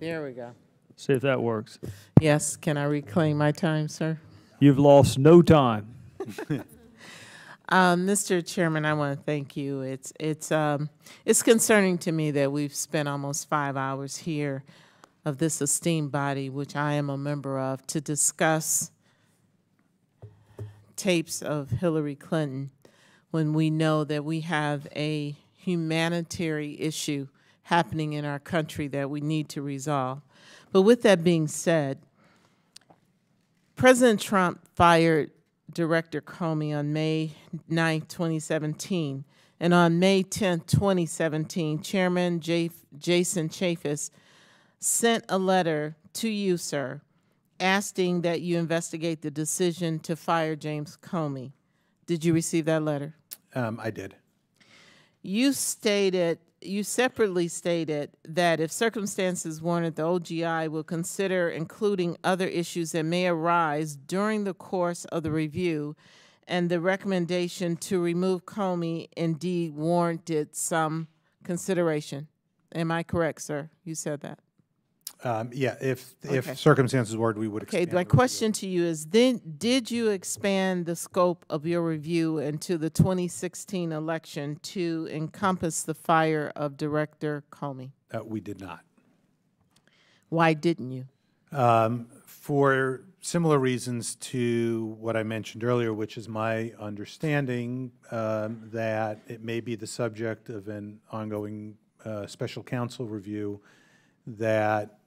There we go. See if that works. Yes, can I reclaim my time, sir? You've lost no time. Mr. Chairman, I want to thank you. It's concerning to me that we've spent almost 5 hours here of this esteemed body, which I am a member of, to discuss tapes of Hillary Clinton when we know that we have a humanitarian issue happening in our country that we need to resolve. But with that being said, President Trump fired Director Comey on May 9, 2017, and on May 10, 2017, Chairman Jason Chaffetz sent a letter to you, sir, asking that you investigate the decision to fire James Comey. Did you receive that letter? I did. You separately stated that if circumstances warranted, the OGI will consider including other issues that may arise during the course of the review, and the recommendation to remove Comey indeed warranted some consideration. Am I correct, sir? You said that. Yeah, if Okay. circumstances warranted, we would expand. Okay, my question to you is, did you expand the scope of your review into the 2016 election to encompass the fire of Director Comey? We did not. Why didn't you? For similar reasons to what I mentioned earlier, which is my understanding that it may be the subject of an ongoing special counsel review, that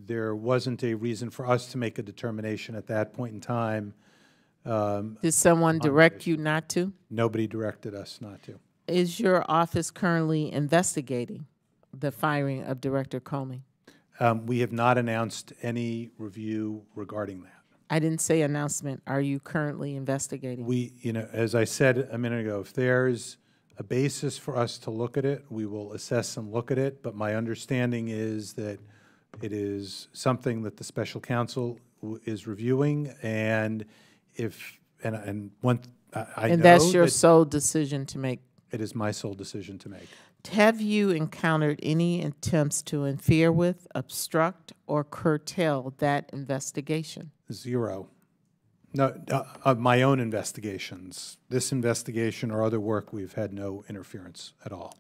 there wasn't a reason for us to make a determination at that point in time. Did someone direct you not to? Nobody directed us not to. Is your office currently investigating the firing of Director Comey? We have not announced any review regarding that. I didn't say announcement. Are you currently investigating? We, as I said a minute ago, if there's a basis for us to look at it, we will assess and look at it. But my understanding is that it is something that the special counsel is reviewing, and and that's your sole decision to make. It is my sole decision to make. Have you encountered any attempts to interfere with, obstruct, or curtail that investigation? Zero. No, of my own investigations. This investigation or other work, we've had no interference at all.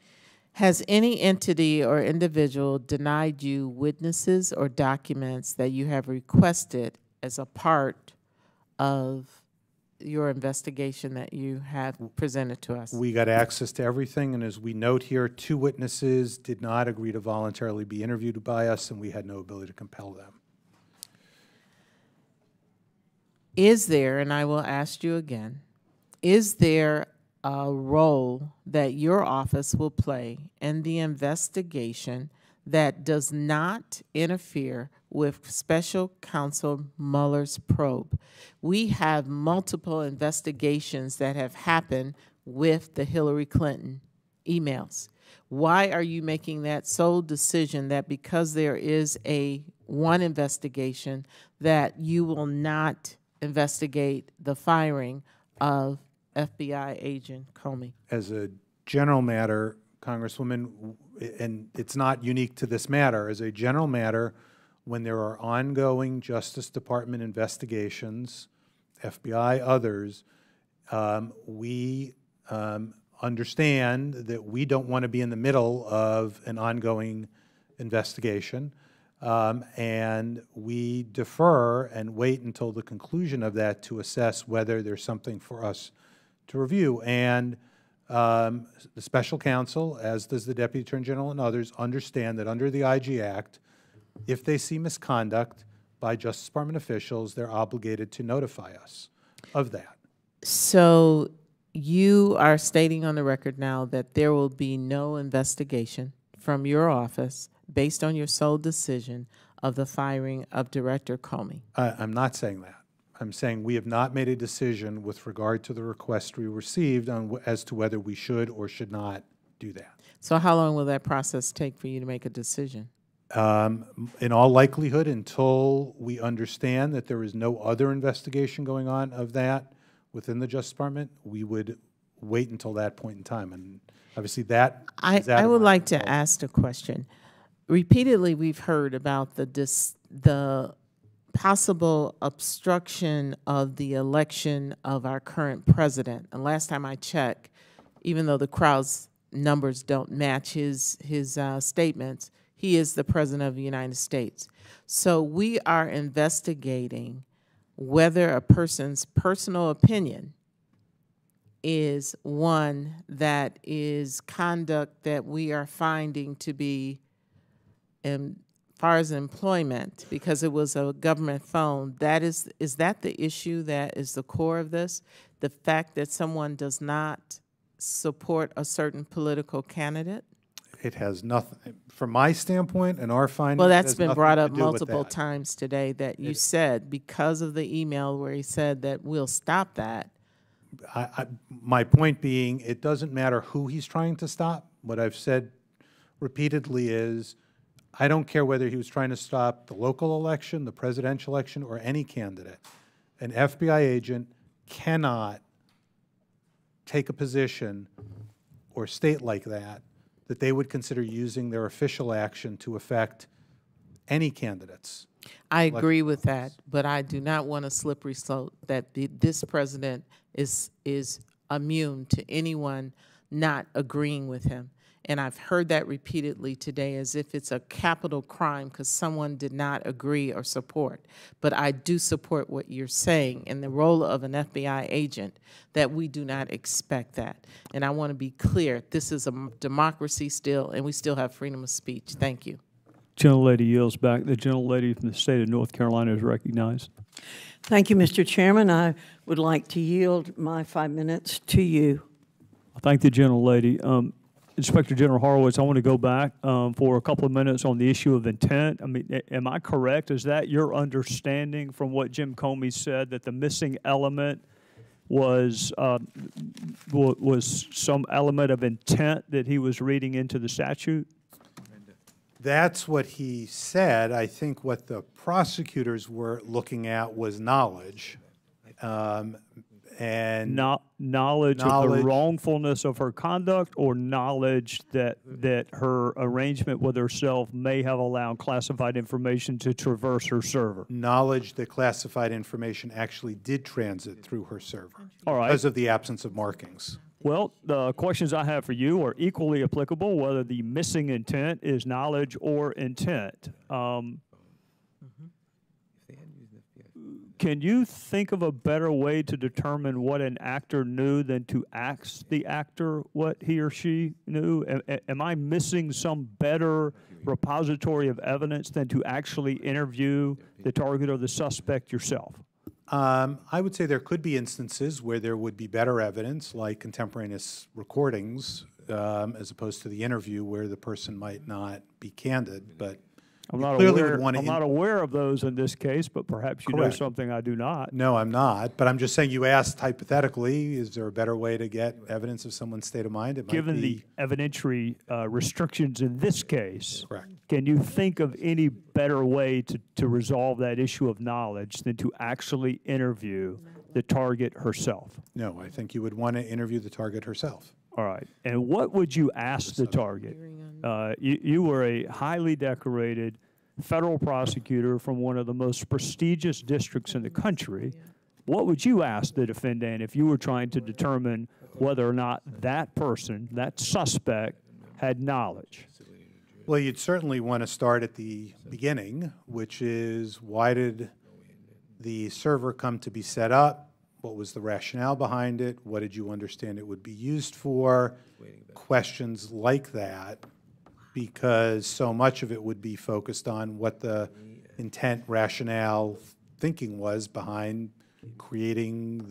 Has any entity or individual denied you witnesses or documents that you have requested as a part of your investigation that you have presented to us? We got access to everything, and as we note here, 2 witnesses did not agree to voluntarily be interviewed by us, and we had no ability to compel them. Is there, and I will ask you again, is there a role that your office will play in the investigation that does not interfere with Special Counsel Mueller's probe? We have multiple investigations that have happened with the Hillary Clinton emails. Why are you making that sole decision that because there is one investigation that you will not investigate the firing of FBI agent Comey? As a general matter, Congresswoman, and it's not unique to this matter, as a general matter, when there are ongoing Justice Department investigations, FBI, others, we understand that we don't want to be in the middle of an ongoing investigation, and we defer and wait until the conclusion of that to assess whether there's something for us to review. And the special counsel, as does the Deputy Attorney General and others, understand that under the IG Act, if they see misconduct by Justice Department officials, they're obligated to notify us of that. So you are stating on the record now that there will be no investigation from your office based on your sole decision of the firing of Director Comey? I'm not saying that. I'm saying we have not made a decision with regard to the request we received as to whether we should or should not do that. So how long will that process take for you to make a decision? In all likelihood, until we understand that there is no other investigation going on of that within the Justice Department, we would wait until that point in time. And obviously that is out I of would my like to control. ask a question. repeatedly we've heard about the possible obstruction of the election of our current president. And last time I checked, even though the crowd's numbers don't match his statements, he is the president of the United States. So we are investigating whether a person's personal opinion is one that is conduct that we are finding to be, as far as employment, because it was a government phone, is that the issue that is the core of this? The fact that someone does not support a certain political candidate? It has nothing, from my standpoint and our findings. Well, that's been brought up multiple times today, that you said because of the email where he said that we'll stop that. My point being, it doesn't matter who he's trying to stop. What I've said repeatedly is, I don't care whether he was trying to stop the local election, the presidential election, or any candidate. An FBI agent cannot take a position or state like that they would consider using their official action to affect any candidates. I agree with that, but I do not want a slippery slope that this president is immune to anyone not agreeing with him. And I've heard that repeatedly today as if it's a capital crime because someone did not agree or support. But I do support what you're saying in the role of an FBI agent, that we do not expect that. And I want to be clear, this is a democracy still, and we still have freedom of speech. Thank you. Gentlelady yields back. The gentlelady from the state of North Carolina is recognized. Thank you, Mr. Chairman. I would like to yield my 5 minutes to you. I thank the gentlelady. Inspector General Horowitz, I want to go back for a couple of minutes on the issue of intent. I mean, am I correct? Is that your understanding from what Jim Comey said, that the missing element was some element of intent that he was reading into the statute? That's what he said. I think what the prosecutors were looking at was knowledge. And knowledge of the wrongfulness of her conduct, or knowledge that her arrangement with herself may have allowed classified information to traverse her server? Knowledge that classified information actually did transit through her server. All right. Because of the absence of markings. Well, the questions I have for you are equally applicable, whether the missing intent is knowledge or intent. Can you think of a better way to determine what an actor knew than to ask the actor what he or she knew? Am I missing some better repository of evidence than to actually interview the target or the suspect yourself? I would say there could be instances where there would be better evidence, like contemporaneous recordings, as opposed to the interview where the person might not be candid. But I'm not aware of those in this case, but perhaps you know something I do not. No, I'm not. But I'm just saying, you asked hypothetically, is there a better way to get evidence of someone's state of mind? Given the evidentiary restrictions in this case, can you think of any better way to resolve that issue of knowledge than to actually interview the target herself? No, I think you would want to interview the target herself. All right. And what would you ask the target? You were a highly decorated federal prosecutor from one of the most prestigious districts in the country. What would you ask the defendant if you were trying to determine whether or not that person, that suspect, had knowledge? Well, you'd certainly want to start at the beginning, which is, why did the server come to be set up? What was the rationale behind it? What did you understand it would be used for? Questions like that, because so much of it would be focused on what the intent, rationale, thinking was behind creating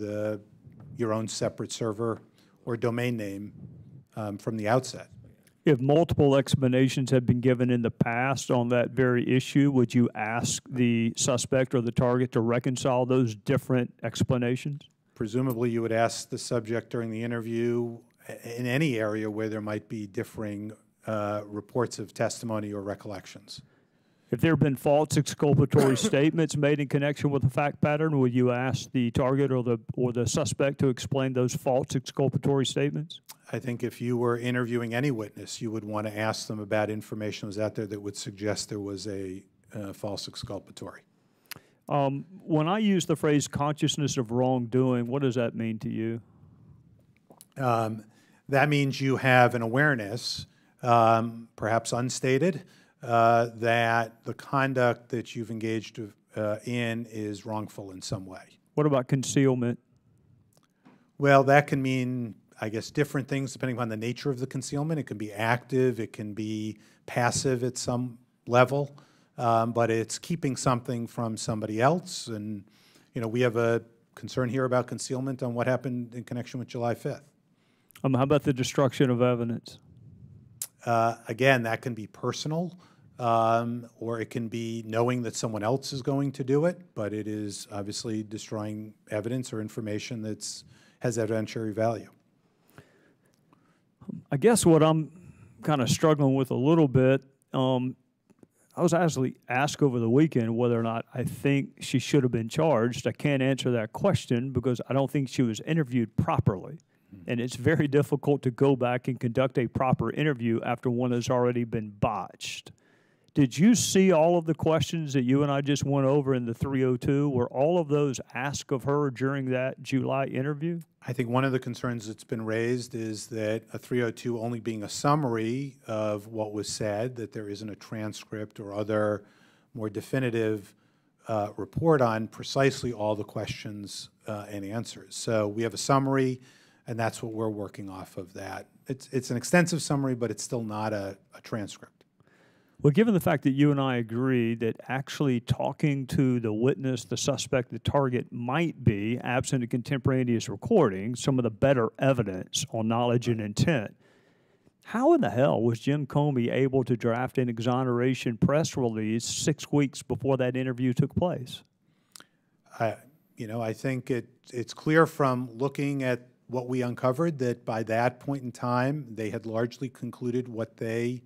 your own separate server or domain name from the outset. If multiple explanations had been given in the past on that very issue, would you ask the suspect or the target to reconcile those different explanations? Presumably you would ask the subject during the interview in any area where there might be differing reports of testimony or recollections. If there have been false exculpatory statements made in connection with a fact pattern, would you ask the target or the suspect to explain those false exculpatory statements? I think if you were interviewing any witness, you would want to ask them about information that was out there that would suggest there was a false exculpatory. When I use the phrase consciousness of wrongdoing, what does that mean to you? That means you have an awareness, perhaps unstated, that the conduct that you've engaged in is wrongful in some way. What about concealment? Well, that can mean, I guess, different things depending on the nature of the concealment. It can be active, it can be passive at some level, but it's keeping something from somebody else. And, you know, we have a concern here about concealment on what happened in connection with July 5th. How about the destruction of evidence? Again, that can be personal, or it can be knowing that someone else is going to do it, but it is obviously destroying evidence or information that has evidentiary value. I guess what I'm kind of struggling with a little bit, I was actually asked over the weekend whether or not I think she should have been charged. I can't answer that question because I don't think she was interviewed properly. And it's very difficult to go back and conduct a proper interview after one has already been botched. Did you see all of the questions that you and I just went over in the 302? Were all of those asked of her during that July interview? I think one of the concerns that's been raised is that a 302 only being a summary of what was said, that there isn't a transcript or other more definitive report on precisely all the questions and answers. So we have a summary, and that's what we're working off of that. It's an extensive summary, but it's still not a transcript. Well, given the fact that you and I agree that actually talking to the witness, the suspect, the target might be, absent a contemporaneous recording, some of the better evidence on knowledge and intent, how in the hell was Jim Comey able to draft an exoneration press release 6 weeks before that interview took place? You know, I think it's clear from looking at what we uncovered that by that point in time, they had largely concluded what they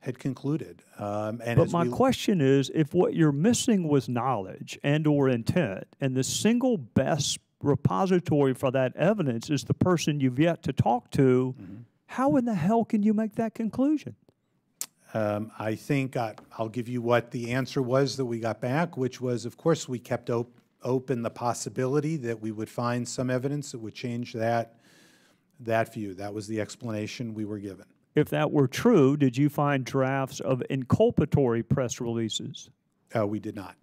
had concluded. But my question is, if what you're missing was knowledge and or intent, and the single best repository for that evidence is the person you've yet to talk to, how in the hell can you make that conclusion? I think I'll give you what the answer was that we got back, which was, of course, we kept open the possibility that we would find some evidence that would change that view. That was the explanation we were given. If that were true, did you find drafts of inculpatory press releases? We did not.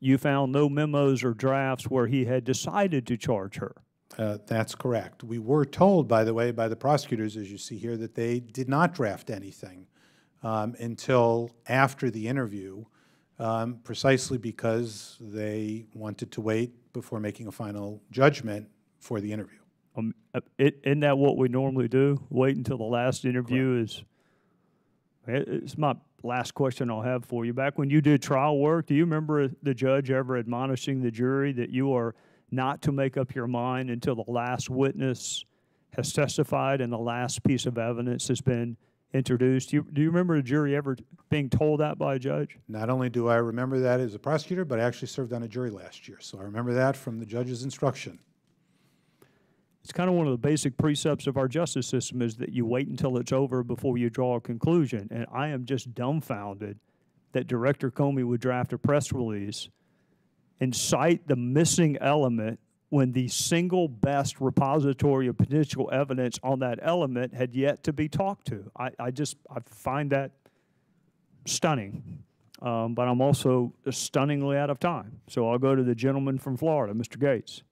You found no memos or drafts where he had decided to charge her? That's correct. We were told, by the way, by the prosecutors, as you see here, that they did not draft anything until after the interview, precisely because they wanted to wait before making a final judgment for the interview. Isn't that what we normally do? Wait until the last interview is? It's my last question I'll have for you. Back when you did trial work, do you remember the judge ever admonishing the jury that you are not to make up your mind until the last witness has testified and the last piece of evidence has been introduced? Do you remember a jury ever being told that by a judge? Not only do I remember that as a prosecutor, but I actually served on a jury last year. So I remember that from the judge's instruction. It's kind of one of the basic precepts of our justice system is that you wait until it's over before you draw a conclusion. And I am just dumbfounded that Director Comey would draft a press release and cite the missing element when the single best repository of potential evidence on that element had yet to be talked to. I find that stunning. But I'm also stunningly out of time. So I'll go to the gentleman from Florida, Mr. Gates.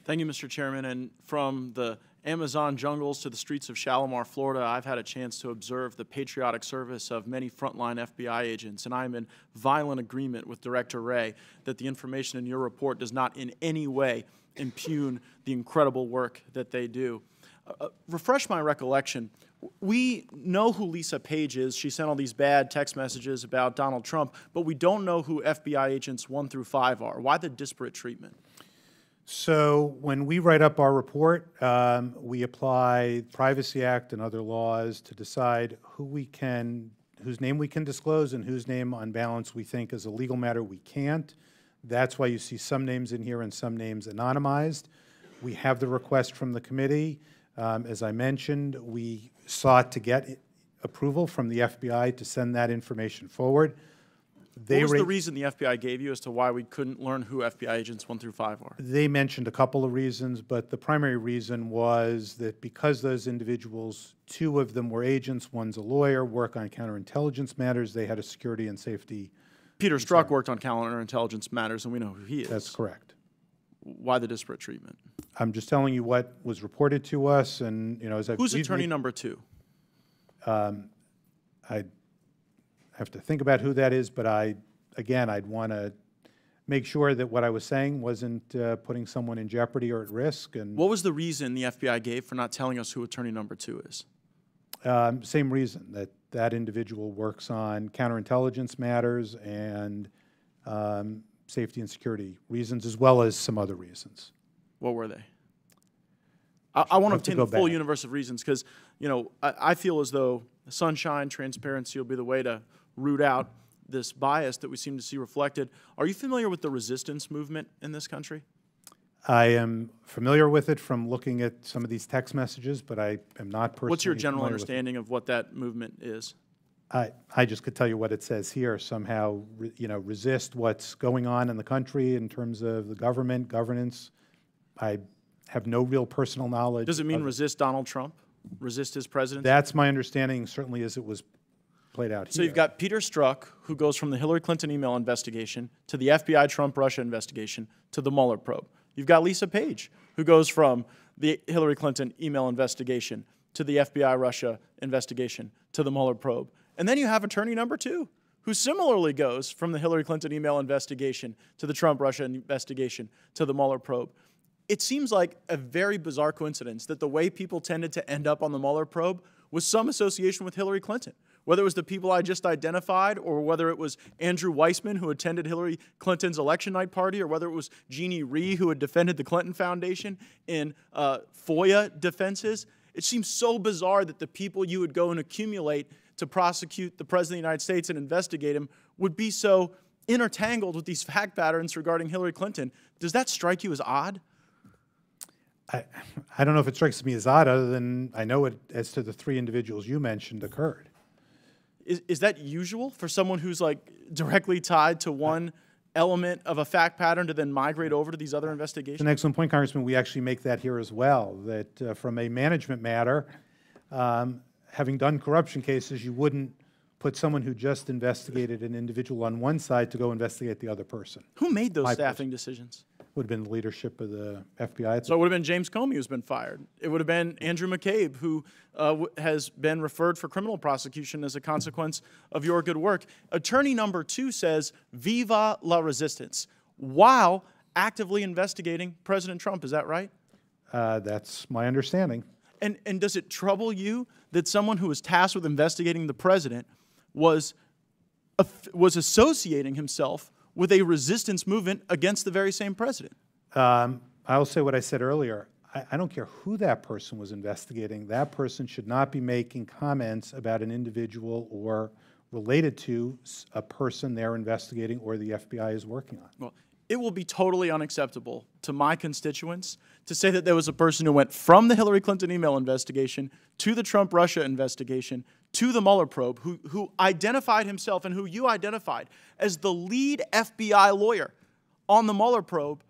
Thank you, Mr. Chairman. And from the Amazon jungles to the streets of Shalimar, Florida, I've had a chance to observe the patriotic service of many frontline FBI agents, and I am in violent agreement with Director Wray that the information in your report does not in any way impugn the incredible work that they do. Refresh my recollection. We know who Lisa Page is. She sent all these bad text messages about Donald Trump, but we don't know who FBI agents 1 through 5 are. Why the disparate treatment? So when we write up our report, we apply Privacy Act and other laws to decide who we can whose name we can disclose and whose name, on balance, we think as a legal matter we can't. That's why you see some names in here and some names anonymized. We have the request from the committee. As I mentioned, we sought to get approval from the FBI to send that information forward. What was the reason the FBI gave you as to why we couldn't learn who FBI agents 1 through 5 are? They mentioned a couple of reasons, but the primary reason was that because those individuals, 2 of them were agents, one's a lawyer, work on counterintelligence matters, they had a security and safety. Peter Strzok worked on counterintelligence matters, and we know who he is. That's correct. Why the disparate treatment? I'm just telling you what was reported to us, and as I've Who's attorney number 2? I have to think about who that is, but again, I'd want to make sure that what I was saying wasn't putting someone in jeopardy or at risk. And what was the reason the FBI gave for not telling us who attorney number 2 is? Same reason, that individual works on counterintelligence matters and safety and security reasons, as well as some other reasons. What were they? I want to obtain the full universe of reasons because, I feel as though sunshine, transparency will be the way to root out this bias that we seem to see reflected. Are you familiar with the resistance movement in this country? I am familiar with it from looking at some of these text messages, but I am not personally. What's your general understanding of what that movement is? I just could tell you what it says here. Somehow, resist what's going on in the country in terms of the government, governance. I have no real personal knowledge. Does it mean resist Donald Trump? Resist his presidency? That's my understanding, certainly as it was played out here. So you've got Peter Strzok, who goes from the Hillary Clinton email investigation to the FBI Trump-Russia investigation to the Mueller probe. You've got Lisa Page, who goes from the Hillary Clinton email investigation to the FBI Russia investigation to the Mueller probe. And then you have attorney number 2, who similarly goes from the Hillary Clinton email investigation to the Trump-Russia investigation to the Mueller probe. It seems like a very bizarre coincidence that the way people tended to end up on the Mueller probe was some association with Hillary Clinton. Whether it was the people I just identified, or whether it was Andrew Weissman, who attended Hillary Clinton's election night party, or whether it was Jeannie Rhee, who had defended the Clinton Foundation in FOIA defenses, it seems so bizarre that the people you would go and accumulate to prosecute the President of the United States and investigate him would be so intertangled with these fact patterns regarding Hillary Clinton. Does that strike you as odd? I don't know if it strikes me as odd, other than I know it, as to the 3 individuals you mentioned, occurred. Is that usual for someone who's like directly tied to one element of a fact pattern to then migrate over to these other investigations? It's an excellent point, Congressman. We actually make that here as well, that from a management matter, having done corruption cases, you wouldn't put someone who just investigated an individual on one side to go investigate the other person. Who made those staffing decisions? Would have been the leadership of the FBI. So it would have been James Comey who's been fired. It would have been Andrew McCabe, who has been referred for criminal prosecution as a consequence of your good work. Attorney number 2 says, "Viva la resistance," while actively investigating President Trump. Is that right? That's my understanding. And does it trouble you that someone who was tasked with investigating the president was associating himself with a resistance movement against the very same president? I'll say what I said earlier. I don't care who that person was investigating. That person should not be making comments about an individual or related to a person they're investigating or the FBI is working on. Well, it will be totally unacceptable to my constituents to say that there was a person who went from the Hillary Clinton email investigation to the Trump-Russia investigation to the Mueller probe, who identified himself and who you identified as the lead FBI lawyer on the Mueller probe,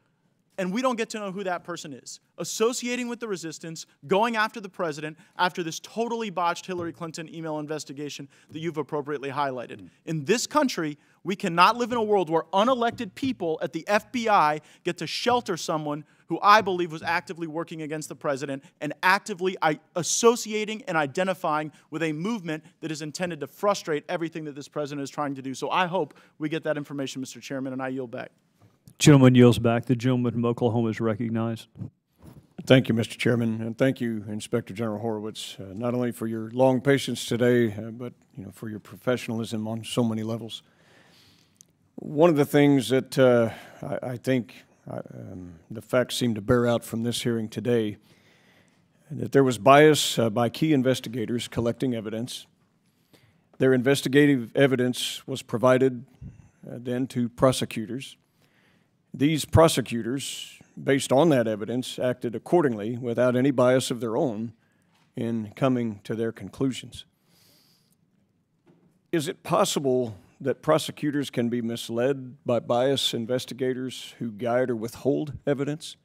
and we don't get to know who that person is. Associating with the resistance, going after the president after this totally botched Hillary Clinton email investigation that you've appropriately highlighted. In this country, we cannot live in a world where unelected people at the FBI get to shelter someone who I believe was actively working against the president and actively associating and identifying with a movement that is intended to frustrate everything that this president is trying to do. So I hope we get that information, Mr. Chairman, and I yield back. Gentleman yields back. The gentleman from Oklahoma is recognized. Thank you, Mr. Chairman, and thank you, Inspector General Horowitz, not only for your long patience today, but for your professionalism on so many levels. One of the things that I think the facts seem to bear out from this hearing today, that there was bias by key investigators collecting evidence, Their investigative evidence was provided then to prosecutors. These prosecutors, based on that evidence, acted accordingly without any bias of their own in coming to their conclusions. Is it possible that prosecutors can be misled by biased investigators who guide or withhold evidence?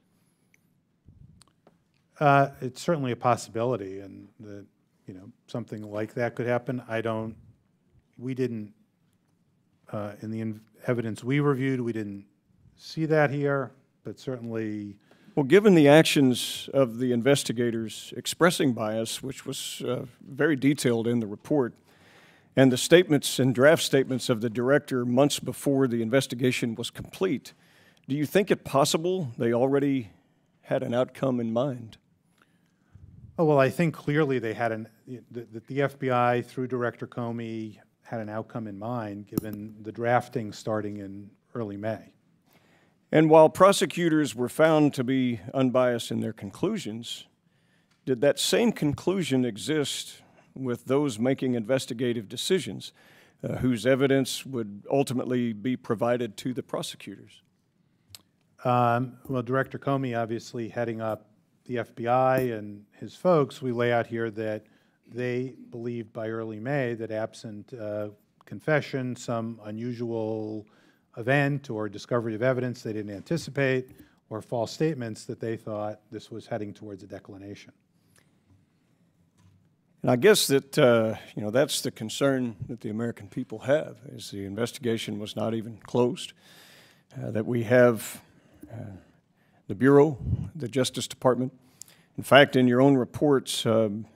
It's certainly a possibility, and that, you know, something like that could happen. We didn't, in the evidence we reviewed, we didn't see that here, but certainly. Well, given the actions of the investigators expressing bias, which was very detailed in the report, and the statements and draft statements of the director months before the investigation was complete, do you think it possible they already had an outcome in mind? Oh, well, I think clearly they had the FBI, through Director Comey, had an outcome in mind, given the drafting starting in early May. And while prosecutors were found to be unbiased in their conclusions, did that same conclusion exist with those making investigative decisions, whose evidence would ultimately be provided to the prosecutors? Well, Director Comey, obviously heading up the FBI and his folks, we lay out here that they believed by early May that absent confession, some unusual event or discovery of evidence they didn't anticipate, or false statements, that they thought this was heading towards a declination. And I guess that, you know, that's the concern that the American people have, is the investigation was not even closed, that we have the Bureau, the Justice Department. In fact, in your own reports, and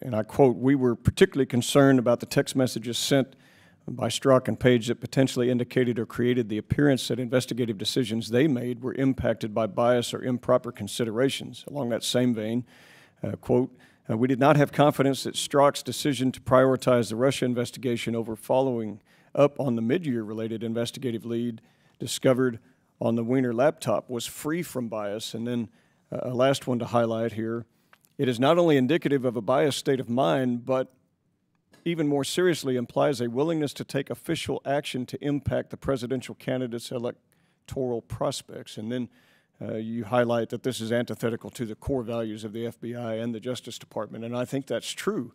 I quote, "We were particularly concerned about the text messages sent by Strzok and Page that potentially indicated or created the appearance that investigative decisions they made were impacted by bias or improper considerations." Along that same vein, quote, "We did not have confidence that Strzok's decision to prioritize the Russia investigation over following up on the mid-year related investigative lead discovered on the Wiener laptop was free from bias." And then a last one to highlight here, "It is not only indicative of a biased state of mind, but even more seriously implies a willingness to take official action to impact the presidential candidate's electoral prospects." And then you highlight that this is antithetical to the core values of the FBI and the Justice Department, and I think that's true.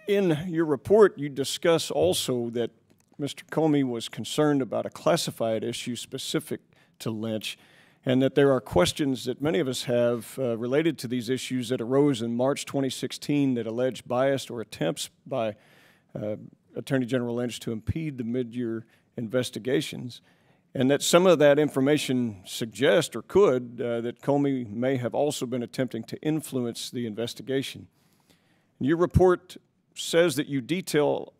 In your report, you discuss also that Mr. Comey was concerned about a classified issue specific to Lynch, and that there are questions that many of us have related to these issues that arose in March 2016 that allege bias or attempts by Attorney General Lynch to impede the mid-year investigations, and that some of that information suggests or could that Comey may have also been attempting to influence the investigation. Your report says that you detail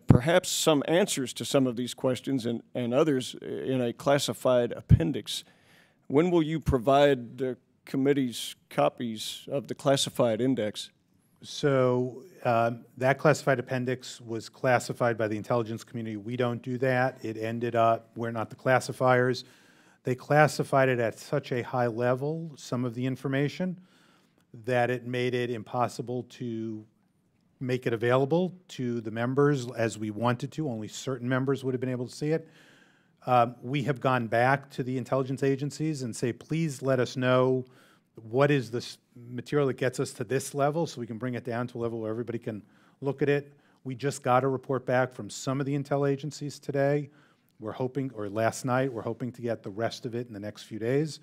perhaps some answers to some of these questions and others in a classified appendix. When will you provide the committee's copies of the classified index? So that classified appendix was classified by the intelligence community. We don't do that. It ended up, we're not the classifiers. They classified it at such a high level, some of the information, that it made it impossible to make it available to the members as we wanted to. Only certain members would have been able to see it. We have gone back to the intelligence agencies and say, please let us know what is this material that gets us to this level so we can bring it down to a level where everybody can look at it. We just got a report back from some of the intel agencies today. We're hoping, or last night, we're hoping to get the rest of it in the next few days.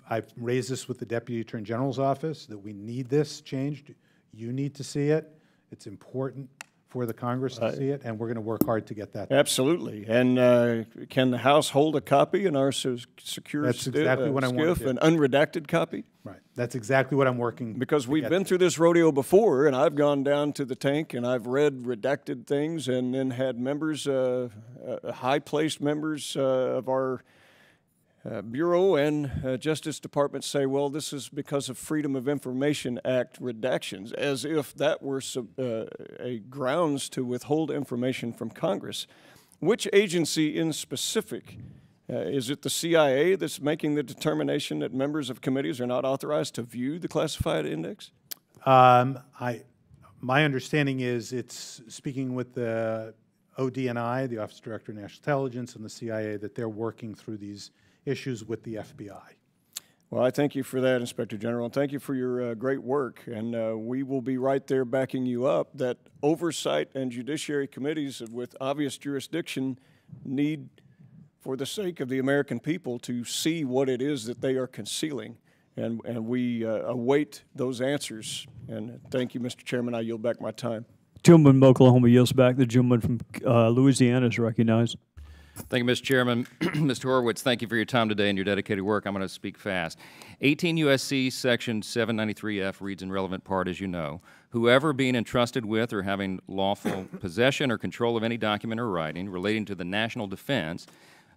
I've raised this with the Deputy Attorney General's office that we need this changed. You need to see it. It's important for the Congress to see it, and we're going to work hard to get that done. Absolutely. And can the House hold a copy in our secure That's exactly what I want to do. an unredacted copy? Right. That's exactly what I'm working. Because we've been through this rodeo before, and I've gone down to the tank and I've read redacted things, and then had members, high-placed members of our Bureau and Justice Department say, well, this is because of Freedom of Information Act redactions, as if that were a grounds to withhold information from Congress. Which agency in specific? Is it the CIA that's making the determination that members of committees are not authorized to view the classified index? I My understanding is it's speaking with the ODNI, the Office Director of National Intelligence, and the CIA, that they're working through these issues with the FBI. Well, I thank you for that, Inspector General, and thank you for your great work. And we will be right there backing you up that oversight and judiciary committees with obvious jurisdiction need, for the sake of the American people, to see what it is that they are concealing. And we await those answers. And thank you, Mr. Chairman. I yield back my time. Gentleman from Oklahoma yields back. The gentleman from Louisiana is recognized. Thank you, Mr. Chairman. Mr. Horowitz, thank you for your time today and your dedicated work. I'm going to speak fast. 18 U.S.C. Section 793F reads in relevant part, as you know, whoever being entrusted with or having lawful possession or control of any document or writing relating to the national defense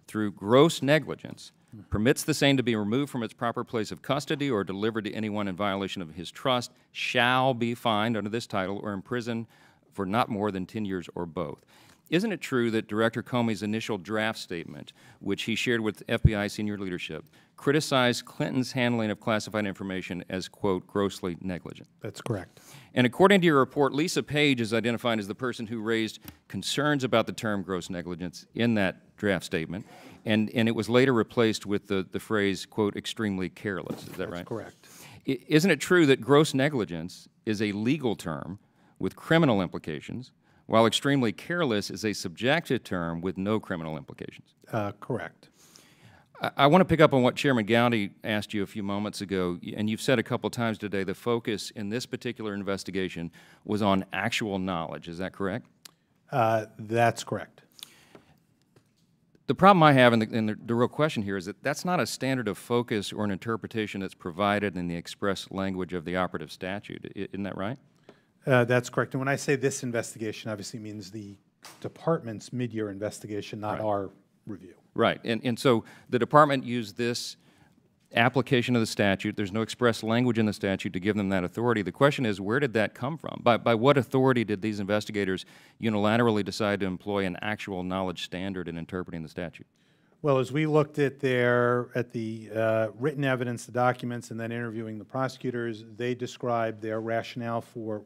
through gross negligence permits the same to be removed from its proper place of custody or delivered to anyone in violation of his trust shall be fined under this title or imprisoned for not more than 10 years or both. Isn't it true that Director Comey's initial draft statement, which he shared with FBI senior leadership, criticized Clinton's handling of classified information as, quote, grossly negligent? That's correct. And according to your report, Lisa Page is identified as the person who raised concerns about the term gross negligence in that draft statement, and it was later replaced with the phrase, quote, extremely careless. Is that right? That's correct. Isn't it true that gross negligence is a legal term with criminal implications, while extremely careless is a subjective term with no criminal implications? Correct. I want to pick up on what Chairman Gowdy asked you a few moments ago, and you've said a couple times today the focus in this particular investigation was on actual knowledge. Is that correct? That's correct. The problem I have, and the real question here, is that that's not a standard of focus or an interpretation that's provided in the express language of the operative statute. Isn't that right? That's correct. And when I say this investigation, obviously means the department's mid-year investigation, not our review. Right. And so the department used this application of the statute. There's no express language in the statute to give them that authority. The question is, where did that come from? By what authority did these investigators unilaterally decide to employ an actual knowledge standard in interpreting the statute? Well, as we looked at the written evidence, the documents, and then interviewing the prosecutors, they described their rationale for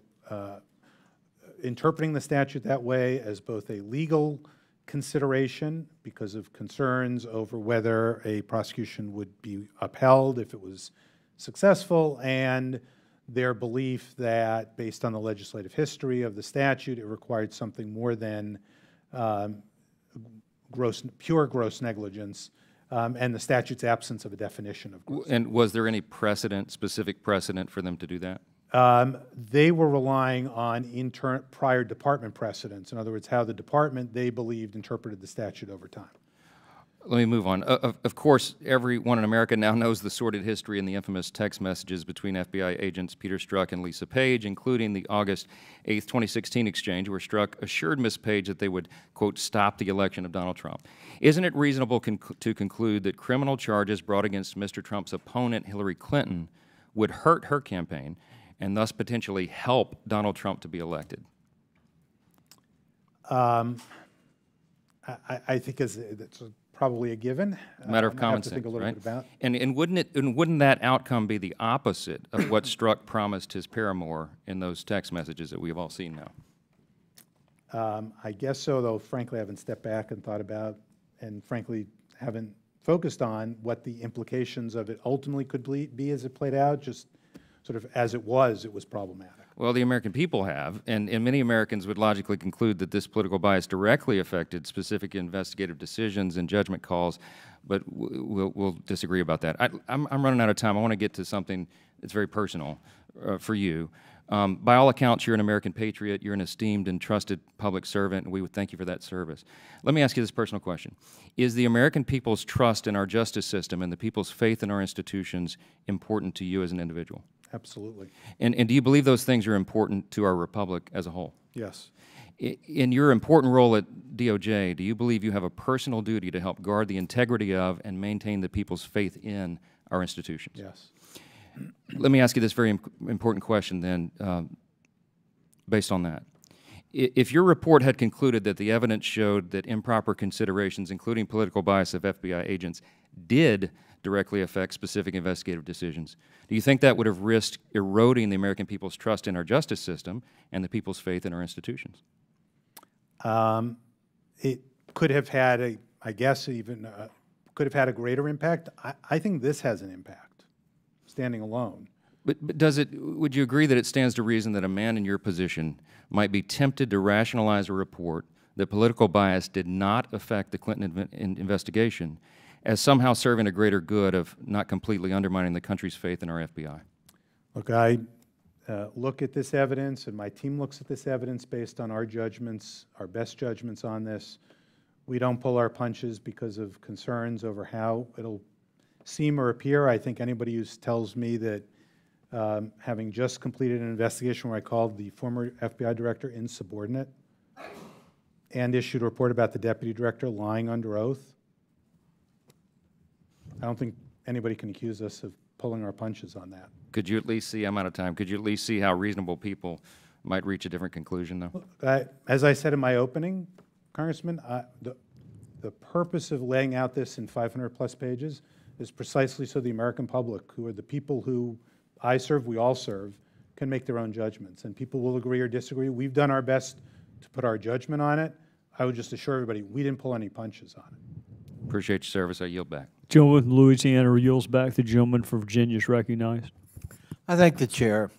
interpreting the statute that way as both a legal consideration because of concerns over whether a prosecution would be upheld if it was successful, and their belief that, based on the legislative history of the statute, it required something more than pure gross negligence, and the statute's absence of a definition of gross. And was there any precedent, specific precedent for them to do that? They were relying on prior department precedents. In other words, how the department, they believed, interpreted the statute over time. Let me move on. Of course, everyone in America now knows the sordid history and the infamous text messages between FBI agents Peter Strzok and Lisa Page, including the August 8th, 2016 exchange where Strzok assured Ms. Page that they would, quote, stop the election of Donald Trump. Isn't it reasonable to conclude that criminal charges brought against Mr. Trump's opponent, Hillary Clinton, would hurt her campaign and thus potentially help Donald Trump to be elected? I think that's probably a given. Matter of common sense, right? And wouldn't that outcome be the opposite of what Strzok promised his paramour in those text messages that we've all seen now? I guess so, though frankly I haven't stepped back and thought about, and frankly haven't focused on what the implications of it ultimately could be as it played out. Just sort of as it was problematic. Well, the American people have, and many Americans would logically conclude that this political bias directly affected specific investigative decisions and judgment calls, but we'll disagree about that. I'm running out of time. I want to get to something that's very personal for you. By all accounts, you're an American patriot. You're an esteemed and trusted public servant, and we would thank you for that service. Let me ask you this personal question. Is the American people's trust in our justice system and the people's faith in our institutions important to you as an individual? Absolutely. And do you believe those things are important to our republic as a whole? Yes. In your important role at DOJ, do you believe you have a personal duty to help guard the integrity of and maintain the people's faith in our institutions? Yes. Let me ask you this very important question then, based on that. If your report had concluded that the evidence showed that improper considerations, including political bias of FBI agents, did directly affect specific investigative decisions. Do you think that would have risked eroding the American people's trust in our justice system and the people's faith in our institutions? It could have had I guess even could have had a greater impact. I think this has an impact, standing alone. But would you agree that it stands to reason that a man in your position might be tempted to rationalize a report that political bias did not affect the Clinton investigation as somehow serving a greater good of not completely undermining the country's faith in our FBI? Look, I look at this evidence, and my team looks at this evidence based on our judgments, our best judgments on this. We don't pull our punches because of concerns over how it'll seem or appear. I think anybody who tells me that having just completed an investigation where I called the former FBI director insubordinate and issued a report about the deputy director lying under oath, I don't think anybody can accuse us of pulling our punches on that. Could you at least see, I'm out of time, could you at least see how reasonable people might reach a different conclusion, though? As I said in my opening, Congressman, the purpose of laying out this in 500-plus pages is precisely so the American public, who are the people who I serve, we all serve, can make their own judgments. And people will agree or disagree. We've done our best to put our judgment on it. I would just assure everybody we didn't pull any punches on it. Appreciate your service. I yield back. Gentleman from Louisiana yields back. The gentleman from Virginia is recognized. I thank the chair.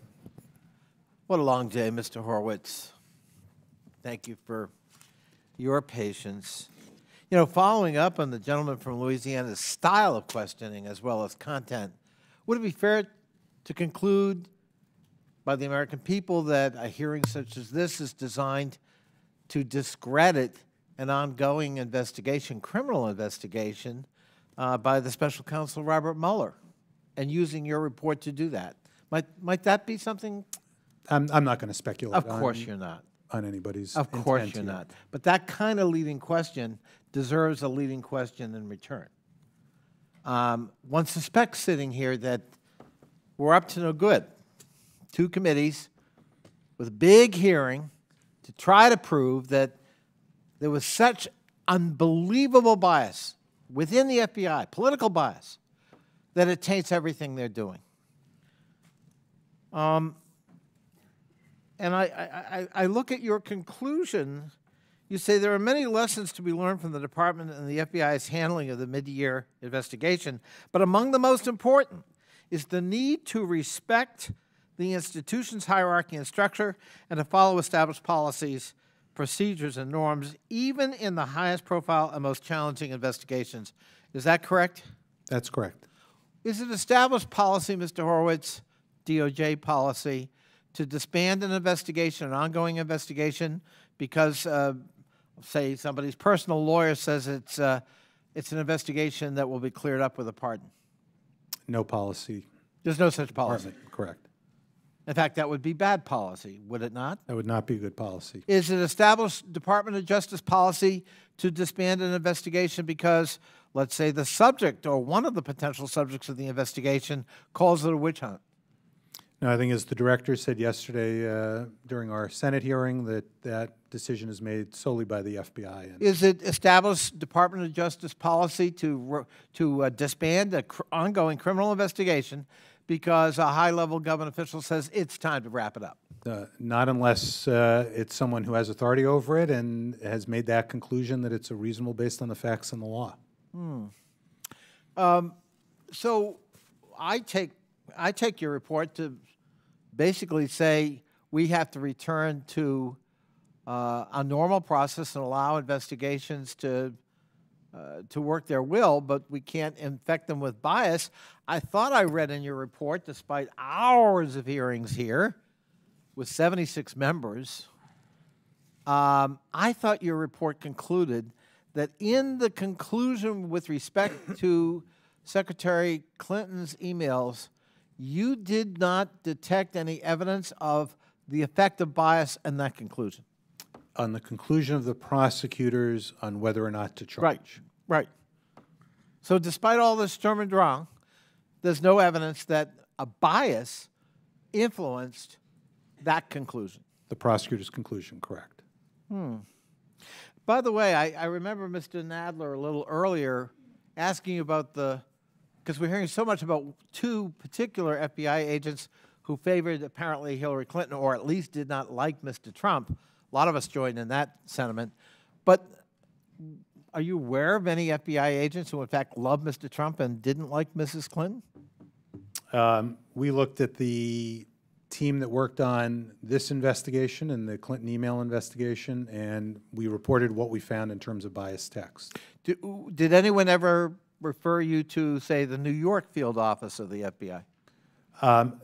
What a long day, Mr. Horowitz. Thank you for your patience. You know, following up on the gentleman from Louisiana's style of questioning as well as content, would it be fair to conclude by the American people that a hearing such as this is designed to discredit an ongoing investigation, criminal investigation, by the special counsel Robert Mueller, and using your report to do that? Might that be something? I'm not going to speculate. Of course you're not. On anybody's Of course intent you're here. not. But that kind of leading question deserves a leading question in return. One suspects sitting here that we're up to no good. 2 committees with a big hearing to try to prove that there was such unbelievable bias within the FBI, political bias, that it taints everything they're doing. And I look at your conclusion. You say there are many lessons to be learned from the department and the FBI's handling of the mid-year investigation, but among the most important is the need to respect the institution's hierarchy and structure and to follow established policies, procedures, and norms, even in the highest profile and most challenging investigations. Is that correct? That's correct. Is it established policy, Mr. Horowitz, DOJ policy, to disband an investigation, an ongoing investigation, because, say, somebody's personal lawyer says it's an investigation that will be cleared up with a pardon? No policy. There's no such policy. Department, correct. In fact, that would be bad policy, would it not? That would not be good policy. Is it established Department of Justice policy to disband an investigation because, let's say, the subject or one of the potential subjects of the investigation calls it a witch hunt? No, I think as the director said yesterday during our Senate hearing, that decision is made solely by the FBI. Is it established Department of Justice policy to disband an ongoing criminal investigation because a high-level government official says it's time to wrap it up? Not unless it's someone who has authority over it and has made that conclusion that it's a reasonable based on the facts and the law. So I take your report to basically say we have to return to a normal process and allow investigations to work their will, but we can't infect them with bias. I thought I read in your report, despite hours of hearings here with 76 members, I thought your report concluded that in the conclusion with respect to Secretary Clinton's emails, you did not detect any evidence of the effect of bias in that conclusion. On the conclusion of the prosecutors on whether or not to charge. Right. So despite all this Sturm und Drang, there's no evidence that a bias influenced that conclusion. The prosecutor's conclusion, correct. By the way, I remember Mr. Nadler a little earlier asking you about the because we're hearing so much about two particular FBI agents who favored apparently Hillary Clinton, or at least did not like Mr. Trump. A lot of us joined in that sentiment. But are you aware of any FBI agents who in fact loved Mr. Trump and didn't like Mrs. Clinton? We looked at the team that worked on this investigation and the Clinton email investigation, and we reported what we found in terms of biased text. Did anyone ever refer you to, say, the New York field office of the FBI?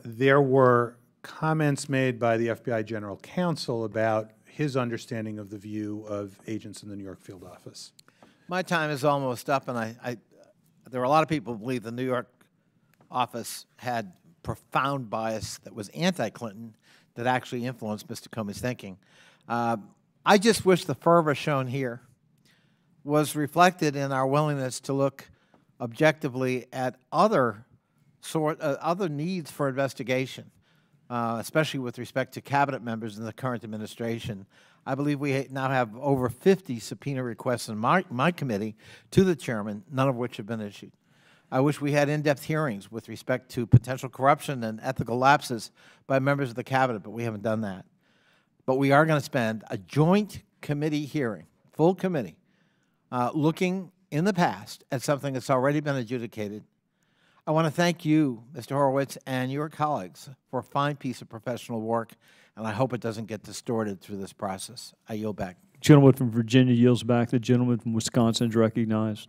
There were comments made by the FBI General Counsel about his understanding of the view of agents in the New York field office. My time is almost up, and there are a lot of people who believe the New York office had profound bias that was anti-Clinton that actually influenced Mr. Comey's thinking. I just wish the fervor shown here was reflected in our willingness to look objectively at other needs for investigation, especially with respect to cabinet members in the current administration. I believe we now have over 50 subpoena requests in my committee to the chairman, none of which have been issued. I wish we had in-depth hearings with respect to potential corruption and ethical lapses by members of the cabinet, but we haven't done that. But we are going to spend a joint committee hearing, full committee, looking in the past at something that's already been adjudicated. I want to thank you, Mr. Horowitz, and your colleagues for a fine piece of professional work, and I hope it doesn't get distorted through this process. I yield back. Gentleman from Virginia yields back. The gentleman from Wisconsin is recognized.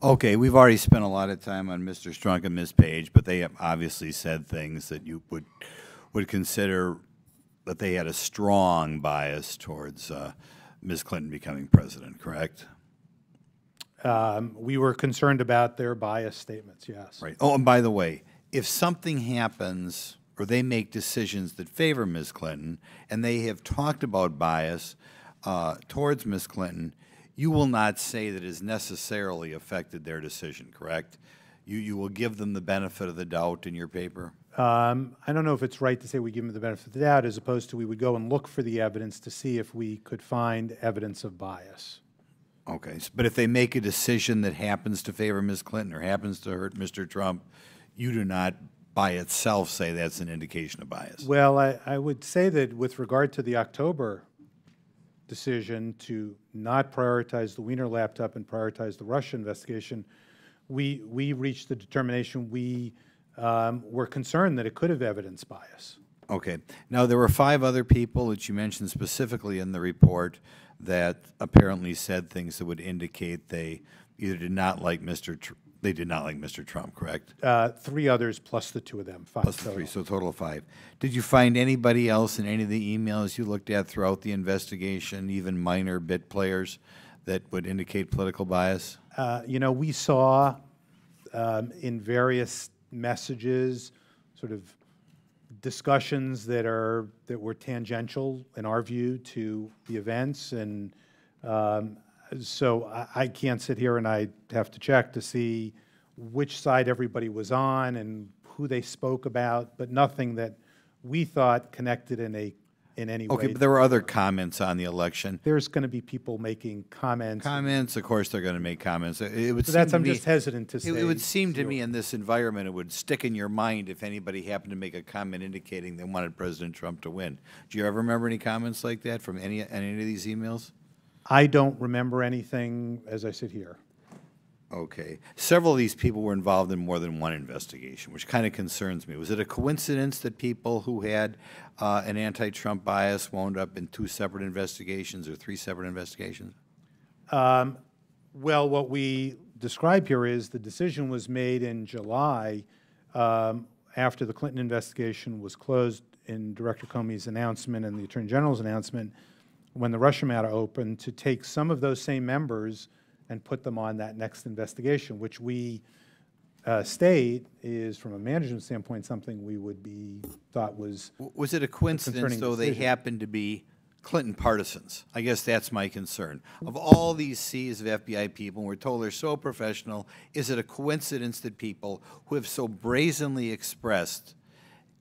Okay, we've already spent a lot of time on Mr. Strunk and Ms. Page, but they have obviously said things that you would consider that they had a strong bias towards Ms. Clinton becoming president, correct? We were concerned about their bias statements, yes. Right. Oh, and by the way, if something happens or they make decisions that favor Ms. Clinton and they have talked about bias towards Ms. Clinton, you will not say that it has necessarily affected their decision, correct? You will give them the benefit of the doubt in your paper? I don't know if it's right to say we give them the benefit of the doubt, as opposed to we would go and look for the evidence to see if we could find evidence of bias. Okay, but if they make a decision that happens to favor Ms. Clinton or happens to hurt Mr. Trump, you do not by itself say that's an indication of bias? Well, I would say that with regard to the October decision to not prioritize the Wiener laptop and prioritize the Russia investigation, we reached the determination we were concerned that it could have evidenced bias. Okay. Now, there were 5 other people that you mentioned specifically in the report that apparently said things that would indicate they either did not like Mr. Trump, correct? 3 others plus the 2 of them, 5 plus the 3, so a total of 5. Did you find anybody else in any of the emails you looked at throughout the investigation, even minor bit players, that would indicate political bias? You know, we saw in various messages sort of discussions that were tangential, in our view, to the events, and so I can't sit here and I have to check to see which side everybody was on and who they spoke about, but nothing that we thought connected in any way. Okay, but there were other comments on the election. There's going to be people making comments. Comments, of course, they're going to make comments. It would So seem that's, to I'm me, just hesitant to say. It would seem to me in this environment, it would stick in your mind if anybody happened to make a comment indicating they wanted President Trump to win. Do you ever remember any comments like that from any of these emails? I don't remember anything as I sit here. Okay. Several of these people were involved in more than one investigation, which kind of concerns me. Was it a coincidence that people who had an anti-Trump bias wound up in 2 separate investigations or 3 separate investigations? Well, what we describe here is the decision was made in July after the Clinton investigation was closed in Director Comey's announcement and the Attorney General's announcement when the Russia matter opened, to take some of those same members and put them on that next investigation, which we state is, from a management standpoint, something we would be thought was. Was it a coincidence, though, they happened to be Clinton partisans? I guess that's my concern. Of all these seas of FBI people, we're told they're so professional, is it a coincidence that people who have so brazenly expressed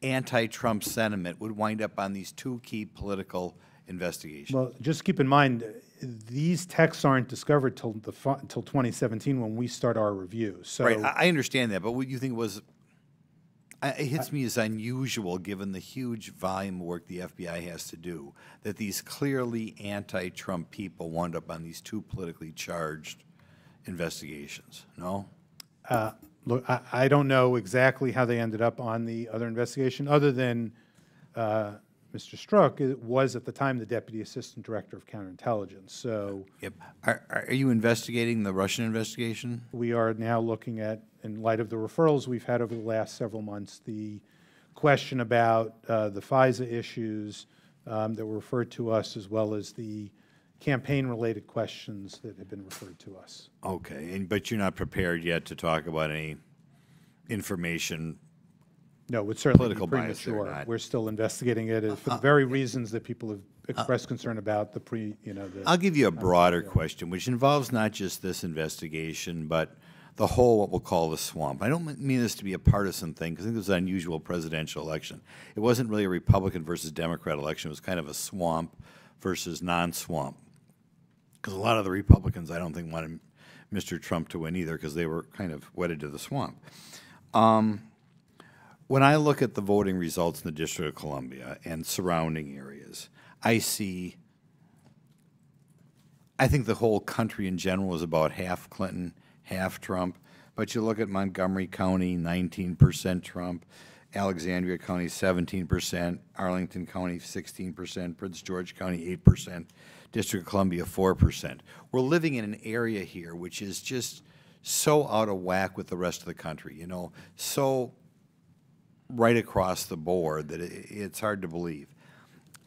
anti-Trump sentiment would wind up on these 2 key political investigations? Well, just keep in mind, these texts aren't discovered till 2017 when we start our review. So Right, I understand that, but what you think was, it hits me as unusual, given the huge volume of work the FBI has to do, that these clearly anti-Trump people wound up on these two politically charged investigations, no? look, I don't know exactly how they ended up on the other investigation, other than Mr. Strzok was at the time the Deputy Assistant Director of Counterintelligence. So Yep. Are you investigating the Russian investigation? we are now looking at, in light of the referrals we've had over the last several months, the question about the FISA issues that were referred to us, as well as the campaign-related questions that have been referred to us. Okay, but you're not prepared yet to talk about any information. No, it would certainly be Political bias there or premature. not. We're still investigating it for the very reasons that people have expressed concern about the I'll give you a broader question, which involves not just this investigation, but the whole, what we'll call the swamp. I don't mean this to be a partisan thing, because I think this is an unusual presidential election. It wasn't really a Republican versus Democrat election. It was kind of a swamp versus non-swamp. Because a lot of the Republicans, I don't think, wanted Mr. Trump to win either, because they were kind of wedded to the swamp. When I look at the voting results in the District of Columbia and surrounding areas, I think the whole country in general is about half Clinton, half Trump. But you look at Montgomery County, 19% Trump, Alexandria County, 17%, Arlington County, 16%, Prince George County, 8%, District of Columbia, 4%. We're living in an area here which is just so out of whack with the rest of the country, you know, so right across the board that it's hard to believe.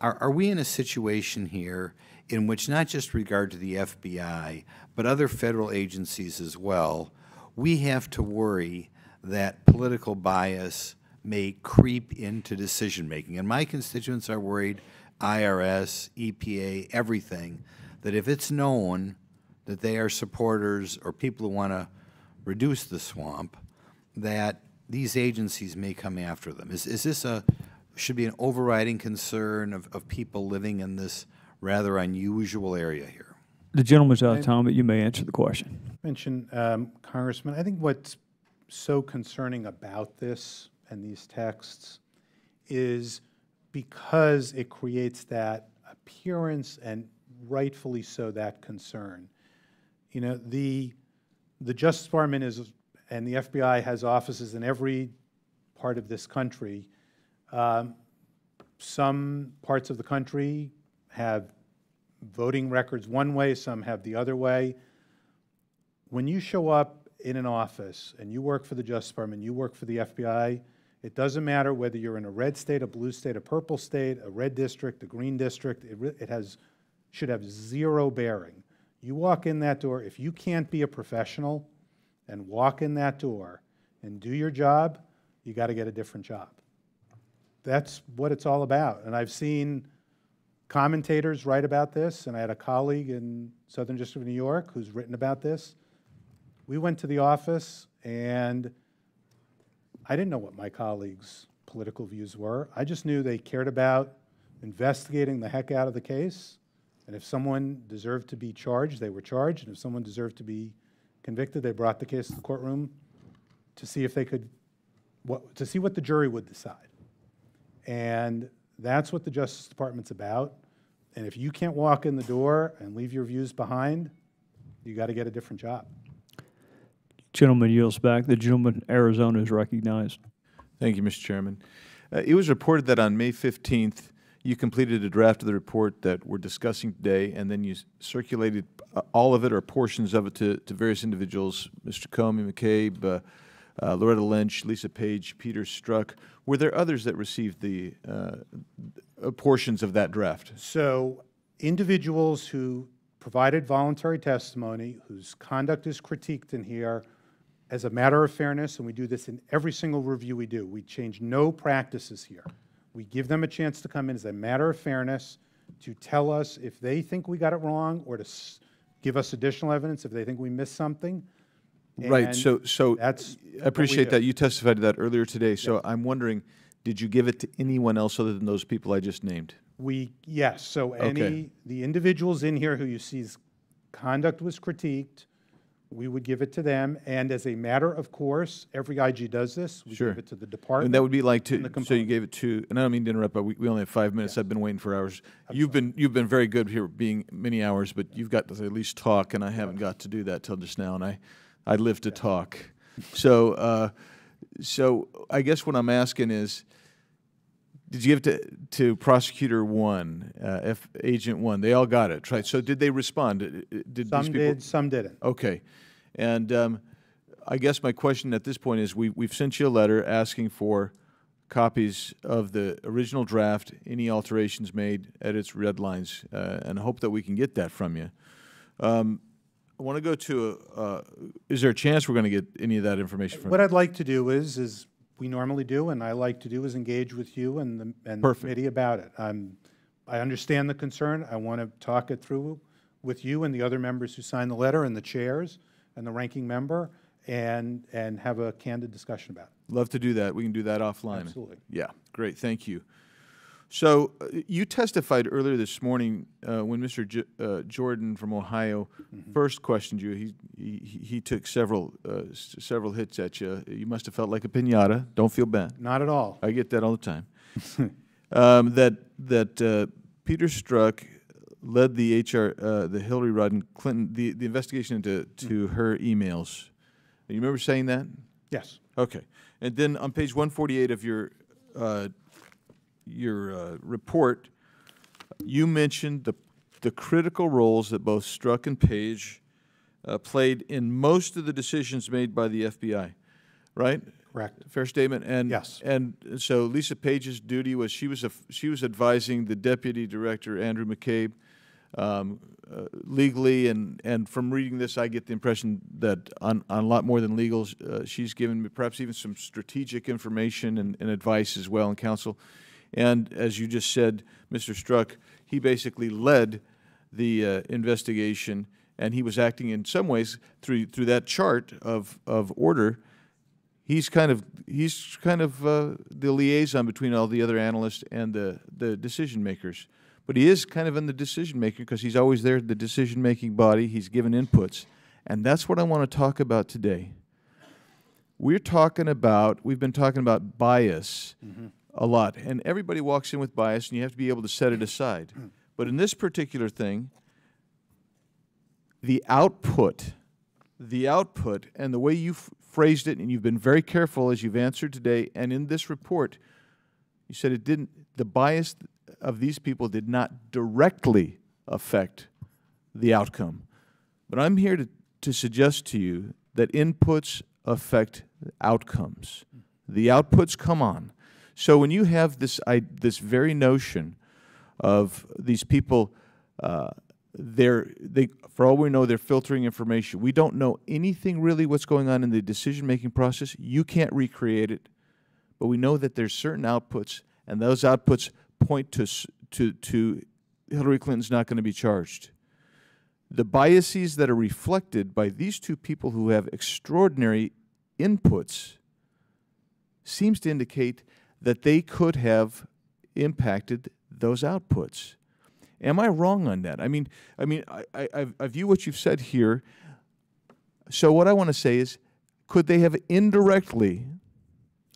Are we in a situation here in which, not just regard to the FBI, but other federal agencies as well, we have to worry that political bias may creep into decision-making? And my constituents are worried, IRS, EPA, everything, that if it's known that they are supporters or people who want to reduce the swamp, that these agencies may come after them. Is this should be an overriding concern of people living in this rather unusual area here? The gentleman's out of time, but you may answer the question. Mention, Congressman, I think what's so concerning about this and these texts is because it creates that appearance, and rightfully so, that concern. You know, the Justice Department is, and the FBI has offices in every part of this country. Some parts of the country have voting records one way, some have the other way. When you show up in an office and you work for the Justice Department, you work for the FBI, it doesn't matter whether you're in a red state, a blue state, a purple state, a red district, a green district, should have zero bearing. You walk in that door, if you can't be a professional and walk in that door and do your job, you got to get a different job. That's what it's all about. And I've seen commentators write about this, and I had a colleague in Southern District of New York who's written about this. We went to the office, and I didn't know what my colleagues' political views were. I just knew they cared about investigating the heck out of the case, and if someone deserved to be charged, they were charged, and if someone deserved to be convicted, they brought the case to the courtroom to see if they could, to see what the jury would decide. And that's what the Justice Department's about. And if you can't walk in the door and leave your views behind, you got to get a different job. Gentleman yields back. The gentleman in Arizona is recognized. Thank you, Mr. Chairman. It was reported that on May 15th, you completed a draft of the report that we're discussing today, and then you circulated all of it or portions of it to various individuals, Mr. Comey, McCabe, Loretta Lynch, Lisa Page, Peter Strzok. Were there others that received the portions of that draft? So individuals who provided voluntary testimony, whose conduct is critiqued in here, as a matter of fairness, and we do this in every single review we do, we change no practices here. We give them a chance to come in as a matter of fairness to tell us if they think we got it wrong, or to give us additional evidence if they think we missed something. Right. So that's I appreciate that. You testified to that earlier today. So Yes. I'm wondering, did you give it to anyone else other than those people I just named? Yes, so Okay. the individuals in here who you see's conduct was critiqued, we would give it to them, and as a matter of course, every IG does this, we Sure. give it to the department. And that would be like and the so you component. gave it to, and I don't mean to interrupt, but we only have 5 minutes. I've been waiting for hours. You've been very good here being many hours, but you've got to at least talk, and I haven't got to do that till just now, and I live to talk. So so I guess what I'm asking is, did you give it to Prosecutor 1, Agent 1? They all got it, right? So did they respond? Did Some these people? did, some didn't. Okay. And I guess my question at this point is, we've sent you a letter asking for copies of the original draft, any alterations made, edits, red lines, and hope that we can get that from you. I want to go to, is there a chance we're going to get any of that information from What you? I'd like to do is we normally do, and I like to do, is engage with you and the Perfect. committee about it. I understand the concern. I want to talk it through with you and the other members who signed the letter and the chairs and the ranking member and have a candid discussion about it. Love to do that. We can do that offline. Absolutely. Yeah, great. Thank you. So you testified earlier this morning when Mr. Jordan from Ohio first questioned you. He took several hits at you. You must have felt like a pinata. Don't feel bad. Not at all. I get that all the time. That Peter Strzok led the the Hillary Rodham Clinton, the investigation into her emails. You remember saying that? Yes. Okay. And then on page 148 of your report, you mentioned the critical roles that both Strzok and Page played in most of the decisions made by the FBI, right? Correct. Fair statement. And Yes. And so Lisa Page's duty was she was advising the Deputy Director Andrew McCabe legally, and from reading this, I get the impression that on a lot more than legal, she's given me perhaps even some strategic information and advice as well and counsel. And as you just said, Mr. Strzok, he basically led the investigation, and he was acting in some ways through that chart of order. He's kind of the liaison between all the other analysts and the decision makers. But he is kind of in the decision making because he's always there, the decision making body. He's given inputs, and that's what I want to talk about today. We've been talking about bias a lot, and everybody walks in with bias, and you have to be able to set it aside. But in this particular thing, the output, and the way you phrased it, and you've been very careful as you've answered today, and in this report, you said it didn't. The bias of these people did not directly affect the outcome. But I'm here to suggest to you that inputs affect outcomes. The outputs come on. So when you have this very notion of these people, for all we know, they're filtering information. We don't know anything really what's going on in the decision-making process. You can't recreate it, but we know that there's certain outputs, and those outputs point to Hillary Clinton's not going to be charged. The biases that are reflected by these two people who have extraordinary inputs seems to indicate that they could have impacted those outputs. Am I wrong on that? I view what you've said here. So what I want to say is, could they have indirectly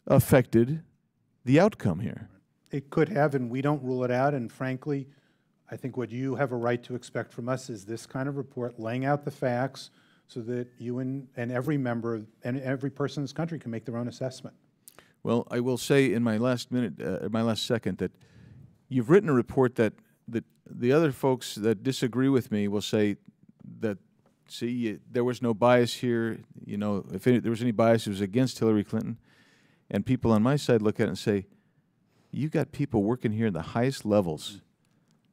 affected the outcome here? It could have, and we don't rule it out. And frankly, I think what you have a right to expect from us is this kind of report, laying out the facts so that you and every member and every person in this country can make their own assessment. Well, I will say in my last second, that you've written a report that the other folks that disagree with me will say that, see, there was no bias here. You know, if there was any bias, it was against Hillary Clinton. And people on my side look at it and say, you got people working here in the highest levels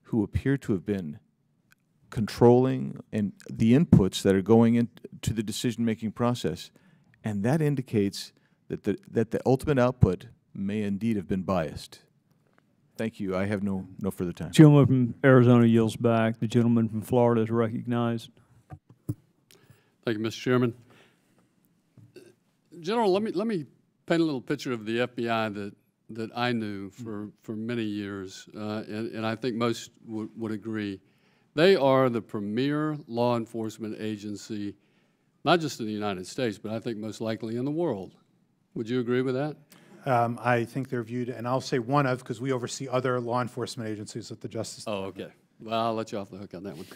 who appear to have been controlling and the inputs that are going into the decision-making process, and that indicates that the ultimate output may indeed have been biased. Thank you. I have no further time. The gentleman from Arizona yields back. The gentleman from Florida is recognized. Thank you, Mr. Chairman. General, let me paint a little picture of the FBI that that I knew for many years, and I think most would agree. They are the premier law enforcement agency, not just in the United States, but I think most likely in the world. Would you agree with that? I think they're viewed, and I'll say one of, because we oversee other law enforcement agencies at the Justice Department. Oh, okay. Well, I'll let you off the hook on that one.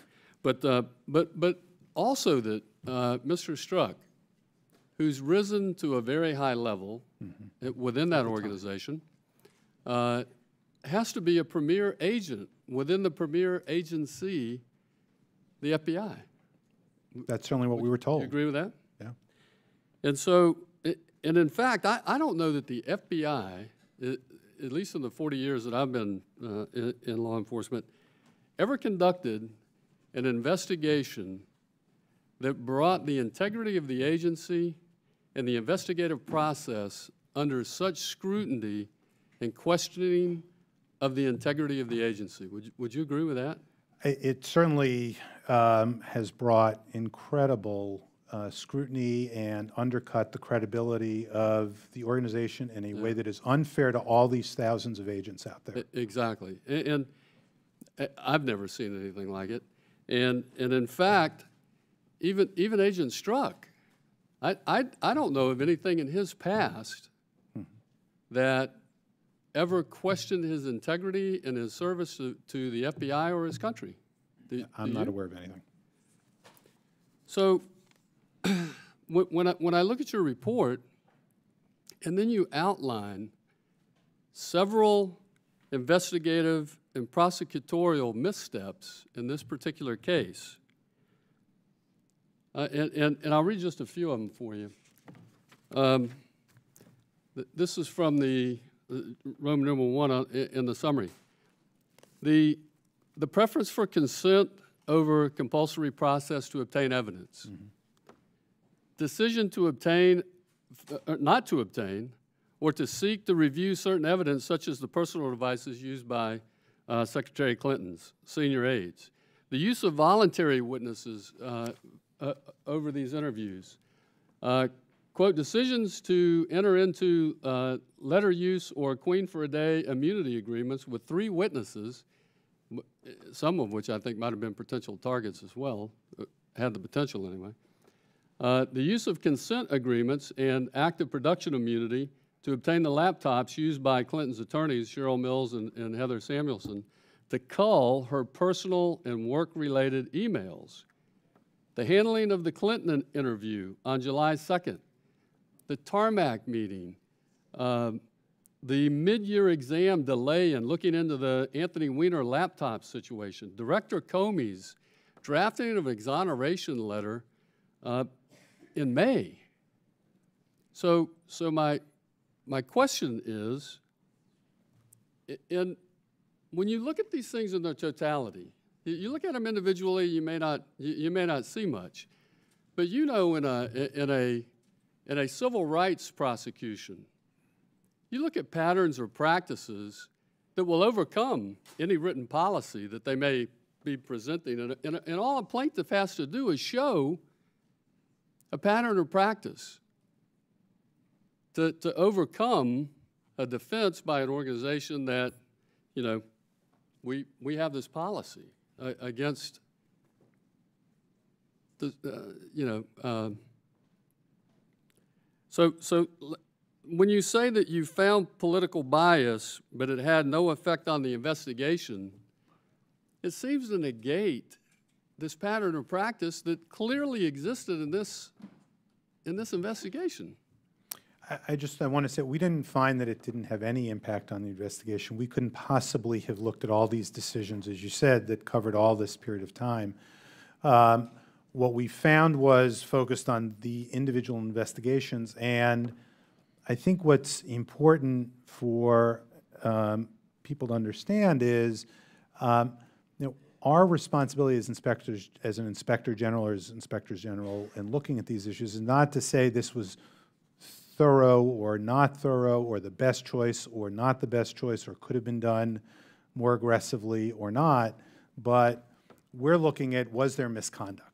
But also that Mr. Strzok, who's risen to a very high level within that organization, has to be a premier agent within the premier agency, the FBI. That's certainly what we were told. You agree with that? Yeah. And so, and in fact, I don't know that the FBI, at least in the 40 years that I've been in law enforcement, ever conducted an investigation that brought the integrity of the agency and the investigative process under such scrutiny and questioning of the integrity of the agency. Would you agree with that? It certainly has brought incredible scrutiny and undercut the credibility of the organization in a way that is unfair to all these thousands of agents out there. Exactly. And I've never seen anything like it. And in fact, even Agent Strzok, I don't know of anything in his past that ever questioned his integrity and his service to the FBI or his country. I'm not aware of anything. So when I look at your report, and then you outline several investigative and prosecutorial missteps in this particular case, and I'll read just a few of them for you. This is from the Roman numeral 1 in the summary. The preference for consent over compulsory process to obtain evidence. Decision to obtain, not to obtain, or to seek to review certain evidence such as the personal devices used by Secretary Clinton's senior aides. The use of voluntary witnesses over these interviews. Quote, decisions to enter into letter use or queen for a day immunity agreements with 3 witnesses, some of which I think might have been potential targets as well, had the potential anyway. The use of consent agreements and active production immunity to obtain the laptops used by Clinton's attorneys, Cheryl Mills and Heather Samuelson, to cull her personal and work-related emails. The handling of the Clinton interview on July 2nd, the tarmac meeting, the mid-year exam delay and looking into the Anthony Weiner laptop situation, Director Comey's drafting of an exoneration letter in May. So my question is, when you look at these things in their totality, you look at them individually, you may not see much, but you know in a civil rights prosecution, you look at patterns or practices that will overcome any written policy that they may be presenting, and all a plaintiff has to do is show a pattern or practice to overcome a defense by an organization that, you know, we have this policy against, So when you say that you found political bias, but it had no effect on the investigation, it seems to negate this pattern or practice that clearly existed in this investigation. I want to say we didn't find that it didn't have any impact on the investigation. We couldn't possibly have looked at all these decisions, as you said, that covered all this period of time. What we found was focused on the individual investigations, and I think what's important for people to understand is, our responsibility as inspectors, as an inspector general or as inspectors general, in looking at these issues, is not to say this was thorough or not thorough, or the best choice or not the best choice, or could have been done more aggressively or not, but we're looking at, was there misconduct?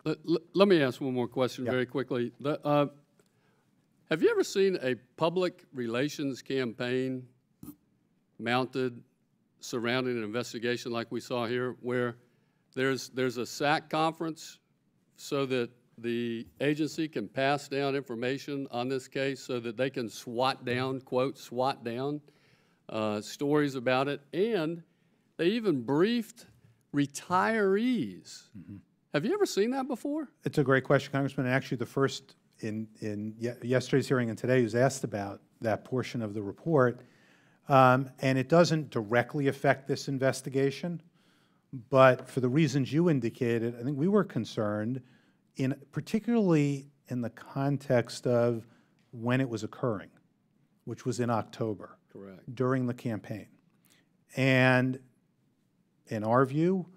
Let me ask one more question very quickly. Have you ever seen a public relations campaign mounted surrounding an investigation like we saw here, where there's a SAC conference so that the agency can pass down information on this case so that they can swat down, quote, swat down stories about it. And they even briefed retirees. Mm-hmm. Have you ever seen that before? It's a great question, Congressman. Actually, the first in yesterday's hearing and today was asked about that portion of the report. And it doesn't directly affect this investigation, but for the reasons you indicated, I think we were concerned, particularly in the context of when it was occurring, which was in October. Correct. During the campaign. And in our view,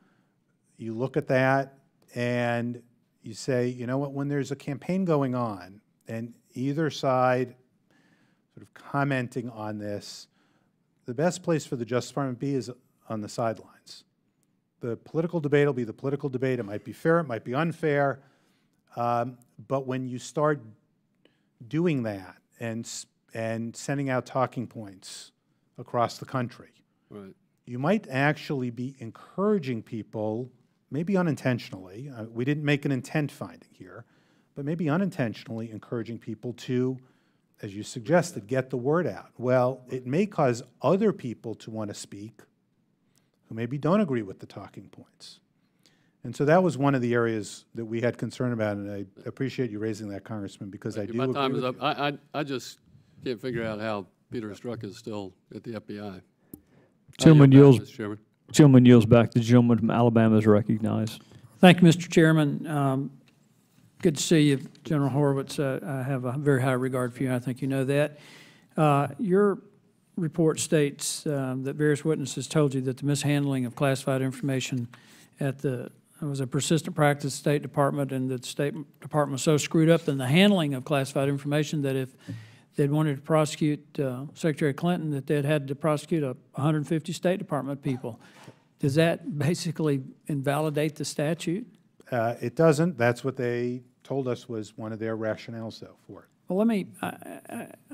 you look at that and you say, you know what, when there's a campaign going on and either side sort of commenting on this, the best place for the Justice Department to be is on the sidelines. The political debate will be the political debate. It might be fair, it might be unfair, but when you start doing that and sending out talking points across the country, right, you might actually be encouraging people, maybe unintentionally, we didn't make an intent finding here, but maybe unintentionally encouraging people to, as you suggested, get the word out. Well, it may cause other people to want to speak who maybe don't agree with the talking points. And so that was one of the areas that we had concern about, and I appreciate you raising that, Congressman, because I do agree with you. My time is up. I just can't figure out how Peter Strzok is still at the FBI. Gentleman yields back. The gentleman from Alabama is recognized. Thank you, Mr. Chairman. Good to see you, General Horowitz. I have a very high regard for you. I think you know that. Your report states that various witnesses told you that the mishandling of classified information was a persistent practice of the State Department, and that the State Department was so screwed up in the handling of classified information that if they'd wanted to prosecute Secretary Clinton, that they'd had to prosecute 150 State Department people. Does that basically invalidate the statute? It doesn't. That's what they told us was one of their rationales, though, for it. Well,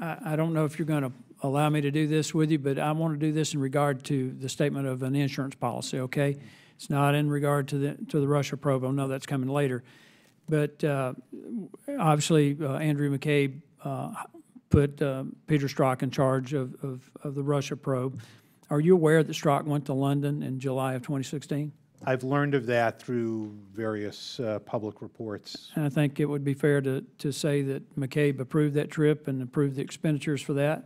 I don't know if you're going to allow me to do this with you, but I want to do this in regard to the statement of an insurance policy, okay? It's not in regard to the Russia probe. I know that's coming later. But obviously, Andrew McCabe put Peter Strzok in charge of the Russia probe. Are you aware that Strzok went to London in July of 2016? I've learned of that through various public reports. And I think it would be fair to say that McCabe approved that trip and approved the expenditures for that.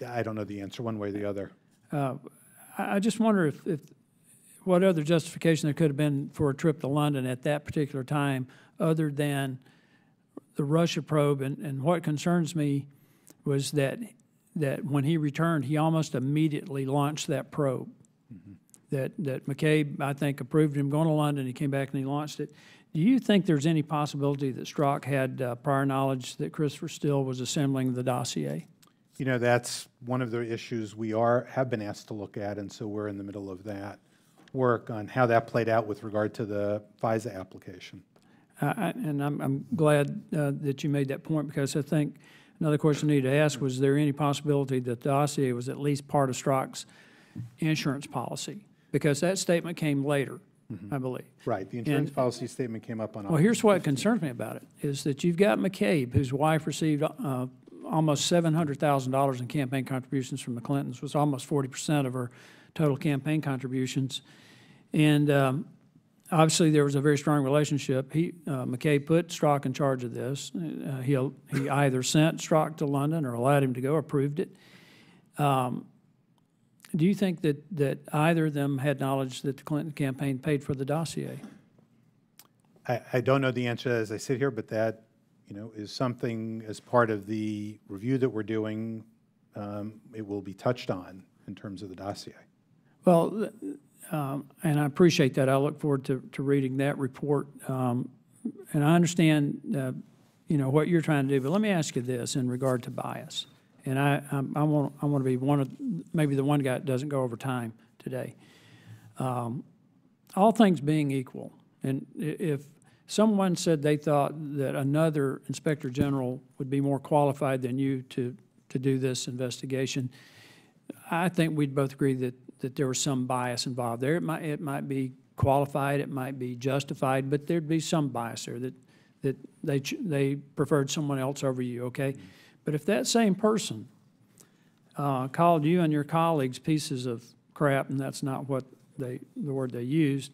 I don't know the answer one way or the other. I just wonder if what other justification there could have been for a trip to London at that particular time other than the Russia probe. And what concerns me was that when he returned, he almost immediately launched that probe. Mm-hmm. That McCabe, I think, approved him going to London. He came back and he launched it. Do you think there's any possibility that Strzok had prior knowledge that Christopher Steele was assembling the dossier? You know, that's one of the issues we have been asked to look at, and so we're in the middle of that work on how that played out with regard to the FISA application. And I'm glad that you made that point, because I think another question I need to ask was there any possibility that the dossier was at least part of Strzok's insurance policy? Because that statement came later, mm-hmm. I believe. Right. The insurance policy statement came up on August. Well, here's what concerns me about it, is that you've got McCabe, whose wife received almost $700,000 in campaign contributions from the Clintons, was almost 40% of her total campaign contributions. And obviously there was a very strong relationship. McCabe put Strzok in charge of this. He either sent Strzok to London or allowed him to go, approved it. Do you think that either of them had knowledge that the Clinton campaign paid for the dossier? I don't know the answer as I sit here, but that, you know, is something as part of the review that we're doing. It will be touched on in terms of the dossier. Well, and I appreciate that. I look forward to reading that report. And I understand, you know, what you're trying to do. But let me ask you this in regard to bias. And I want to be maybe the one guy that doesn't go over time today. All things being equal, and if someone said they thought that another inspector general would be more qualified than you to do this investigation, I think we'd both agree that there was some bias involved there. It might be qualified, it might be justified, but there'd be some bias there that they preferred someone else over you, okay? But if that same person called you and your colleagues pieces of crap, and that's not what the word they used,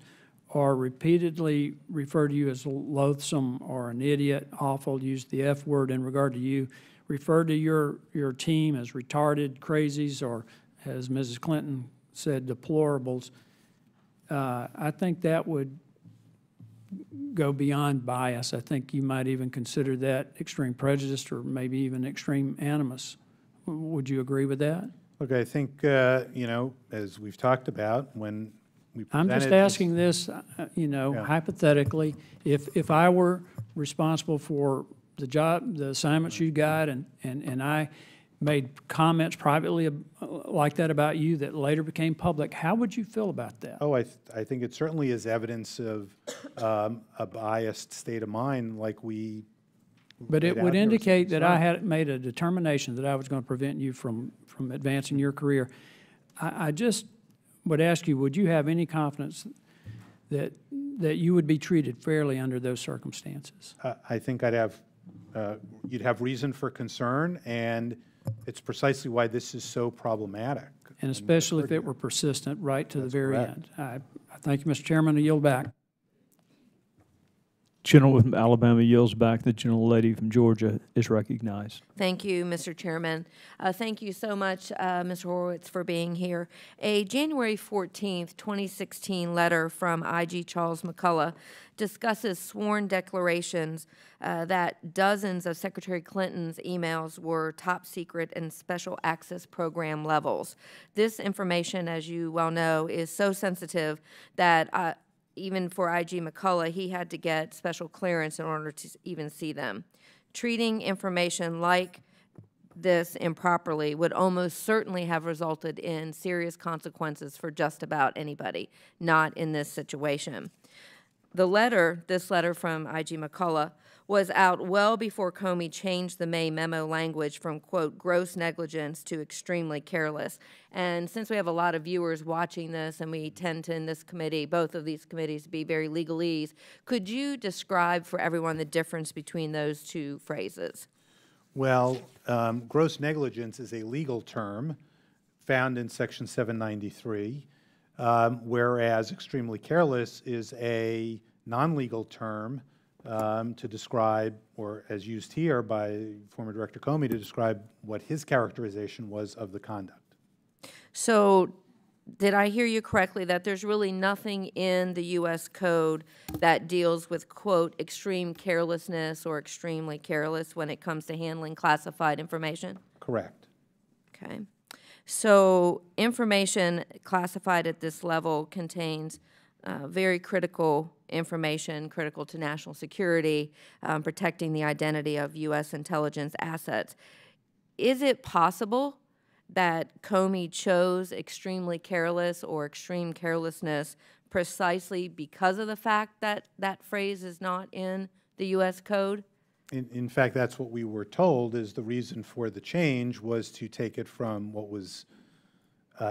or repeatedly referred to you as loathsome or an idiot, awful, used the F word in regard to you, referred to your team as retarded, crazies, or as Mrs. Clinton said, deplorables, I think that would go beyond bias. I think you might even consider that extreme prejudice or maybe even extreme animus. Would you agree with that? Look, I think, you know, as we've talked about, when we I'm presented just asking this, you know, Yeah. hypothetically, if I were responsible for the job, the assignments you got, and I made comments privately like that about you that later became public, how would you feel about that? Oh, I think it certainly is evidence of a biased state of mind like we But it laid would out here. indicate that I Sorry. had made a determination that I was going to prevent you from advancing your career. I just would ask you, would you have any confidence that you would be treated fairly under those circumstances? I think I'd have, you'd have reason for concern, and it's precisely why this is so problematic. And especially if it were persistent right to the very correct. end. I thank you, Mr. Chairman. I yield back. Gentleman from Alabama yields back. The gentlelady from Georgia is recognized. Thank you, Mr. Chairman. Thank you so much, Mr. Horowitz, for being here. A January 14th, 2016 letter from IG Charles McCullough discusses sworn declarations that dozens of Secretary Clinton's emails were top secret and special access program levels. This information, as you well know, is so sensitive that even for IG McCullough, he had to get special clearance in order to even see them. Treating information like this improperly would almost certainly have resulted in serious consequences for just about anybody, not in this situation. This letter from IG McCullough, was out well before Comey changed the May memo language from, quote, gross negligence to extremely careless. And since we have a lot of viewers watching this, and we tend to, in this committee, both of these committees, be very legalese, could you describe for everyone the difference between those two phrases? Well, gross negligence is a legal term found in Section 793, whereas extremely careless is a non-legal term to describe, or as used here by former Director Comey, to describe what his characterization was of the conduct. So did I hear you correctly that there's really nothing in the U.S. Code that deals with, quote, extreme carelessness or extremely careless when it comes to handling classified information? Correct. Okay. So information classified at this level contains very critical information, critical to national security, protecting the identity of U.S. intelligence assets. Is it possible that Comey chose extremely careless or extreme carelessness precisely because of the fact that that phrase is not in the U.S. Code? In fact, that's what we were told is the reason for the change was to take it from what was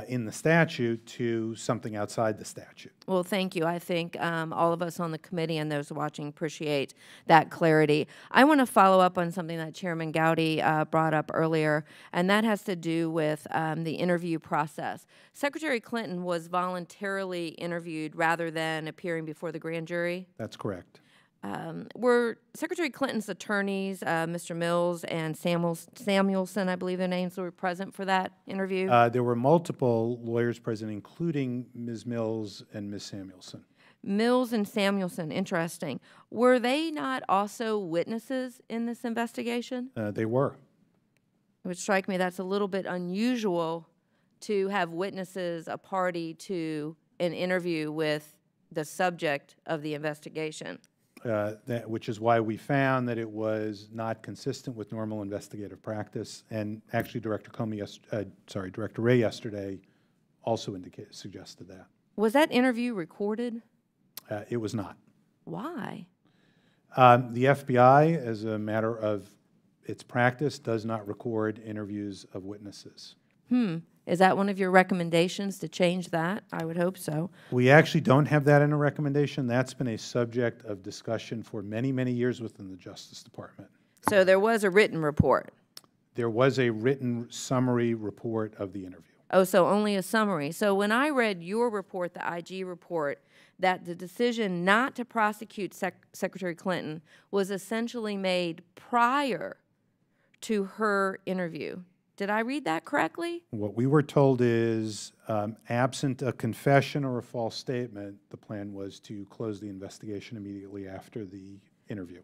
in the statute to something outside the statute. Well, thank you. I think all of us on the committee and those watching appreciate that clarity. I want to follow up on something that Chairman Gowdy brought up earlier, and that has to do with the interview process. Secretary Clinton was voluntarily interviewed rather than appearing before the grand jury. That's correct. Were Secretary Clinton's attorneys, Mr. Mills and Samuelson, I believe their names, were present for that interview? There were multiple lawyers present, including Ms. Mills and Ms. Samuelson. Mills and Samuelson, interesting. Were they not also witnesses in this investigation? They were. It would strike me that's a little bit unusual to have witnesses a party to an interview with the subject of the investigation. Which is why we found that it was not consistent with normal investigative practice. And actually, Director Ray yesterday also suggested that. Was that interview recorded? It was not. Why? The FBI, as a matter of its practice, does not record interviews of witnesses. Is that one of your recommendations to change that? I would hope so. We actually don't have that in a recommendation. That's been a subject of discussion for many, many years within the Justice Department. So there was a written report. There was a written summary report of the interview. Oh, so only a summary. So when I read your report, the IG report, that the decision not to prosecute Secretary Clinton was essentially made prior to her interview. Did I read that correctly? What we were told is, absent a confession or a false statement, the plan was to close the investigation immediately after the interview.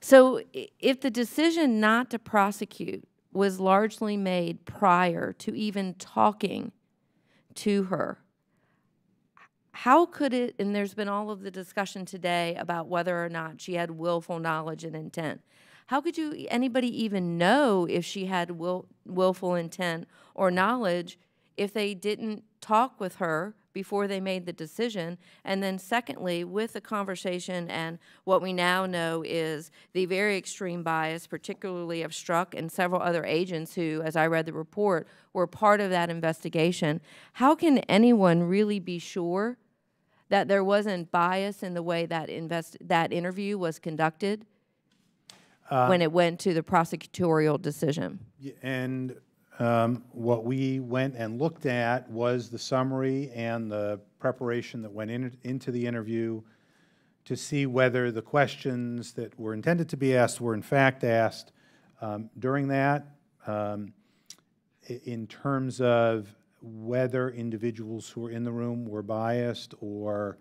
So if the decision not to prosecute was largely made prior to even talking to her, how could it, and there's been all of the discussion today about whether or not she had willful knowledge and intent. How could anybody even know if she had willful intent or knowledge if they didn't talk with her before they made the decision? And then secondly, with the conversation and what we now know is the very extreme bias, particularly of Strzok and several other agents who, as I read the report, were part of that investigation, how can anyone really be sure that there wasn't bias in the way that interview was conducted when it went to the prosecutorial decision? And what we went and looked at was the summary and the preparation that went into the interview to see whether the questions that were intended to be asked were in fact asked during that, in terms of whether individuals who were in the room were biased or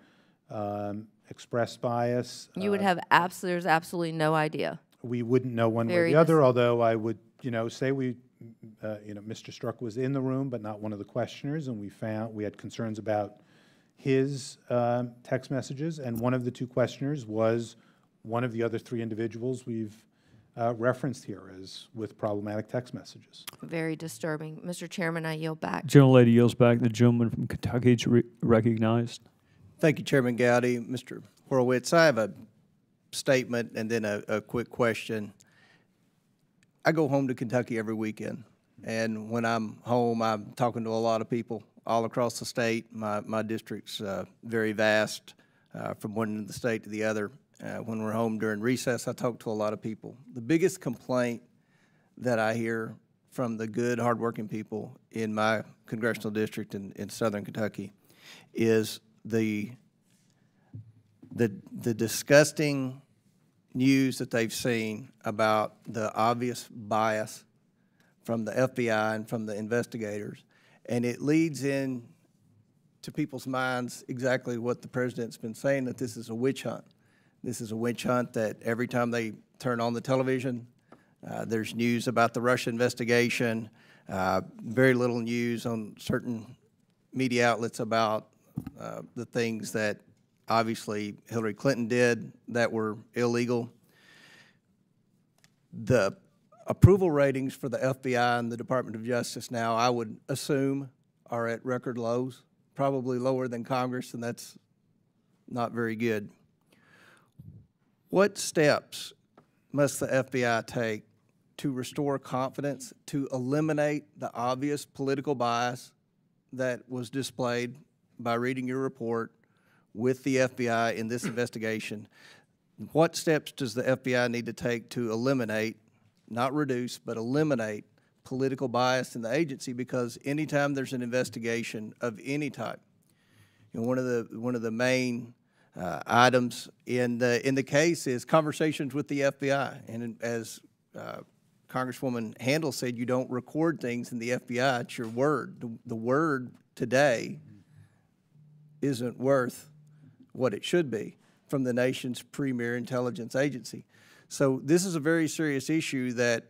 expressed bias. You would have there's absolutely no idea. We wouldn't know one way or the other, although I would, say we, Mr. Strzok was in the room, but not one of the questioners, and we had concerns about his text messages, and one of the two questioners was one of the other three individuals we've referenced here as with problematic text messages. Very disturbing. Mr. Chairman, I yield back. Gentlelady yields back. The gentleman from Kentucky is recognized. Thank you, Chairman Gowdy. Mr. Horowitz, I have a statement and then a quick question. I go home to Kentucky every weekend, and when I'm home, I'm talking to a lot of people all across the state. My district's very vast, from one end of the state to the other. When we're home during recess, I talk to a lot of people. The biggest complaint that I hear from the good, hardworking people in my congressional district in southern Kentucky is the disgusting news that they've seen about the obvious bias from the FBI and from the investigators. And it leads in to people's minds exactly what the president's been saying, that this is a witch hunt. This is a witch hunt that every time they turn on the television, there's news about the Russia investigation, very little news on certain media outlets about the things that obviously Hillary Clinton did that were illegal. The approval ratings for the FBI and the Department of Justice now, I would assume, are at record lows, probably lower than Congress, and that's not very good. What steps must the FBI take to restore confidence, to eliminate the obvious political bias that was displayed by reading your report with the FBI in this investigation? What steps does the FBI need to take to eliminate, not reduce, but eliminate political bias in the agency? Because anytime there's an investigation of any type, one of the main items in the case is conversations with the FBI, and as Congresswoman Handel said, you don't record things in the FBI; it's your word. The word today isn't worth what it should be from the nation's premier intelligence agency. So this is a very serious issue that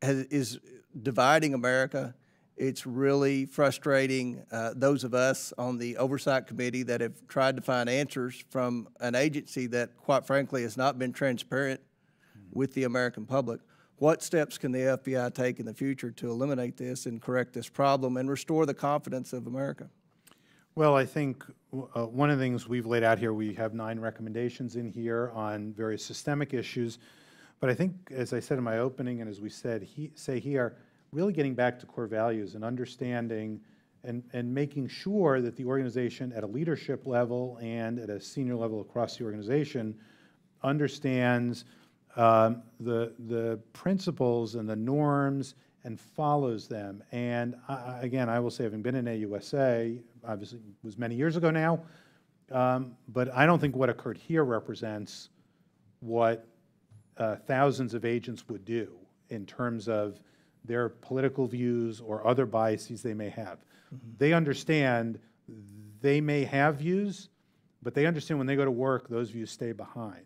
is dividing America. It's really frustrating those of us on the Oversight Committee that have tried to find answers from an agency that, quite frankly, has not been transparent with the American public. What steps can the FBI take in the future to eliminate this and correct this problem and restore the confidence of America? Well, I think one of the things we've laid out here, we have 9 recommendations in here on various systemic issues. But I think, as I said in my opening and as we say here, really getting back to core values and understanding and making sure that the organization at a leadership level and at a senior level across the organization understands the principles and the norms and follows them. And again, I will say, having been in AUSA, obviously it was many years ago now, but I don't think what occurred here represents what thousands of agents would do in terms of their political views or other biases they may have. They understand they may have views, but they understand when they go to work, those views stay behind.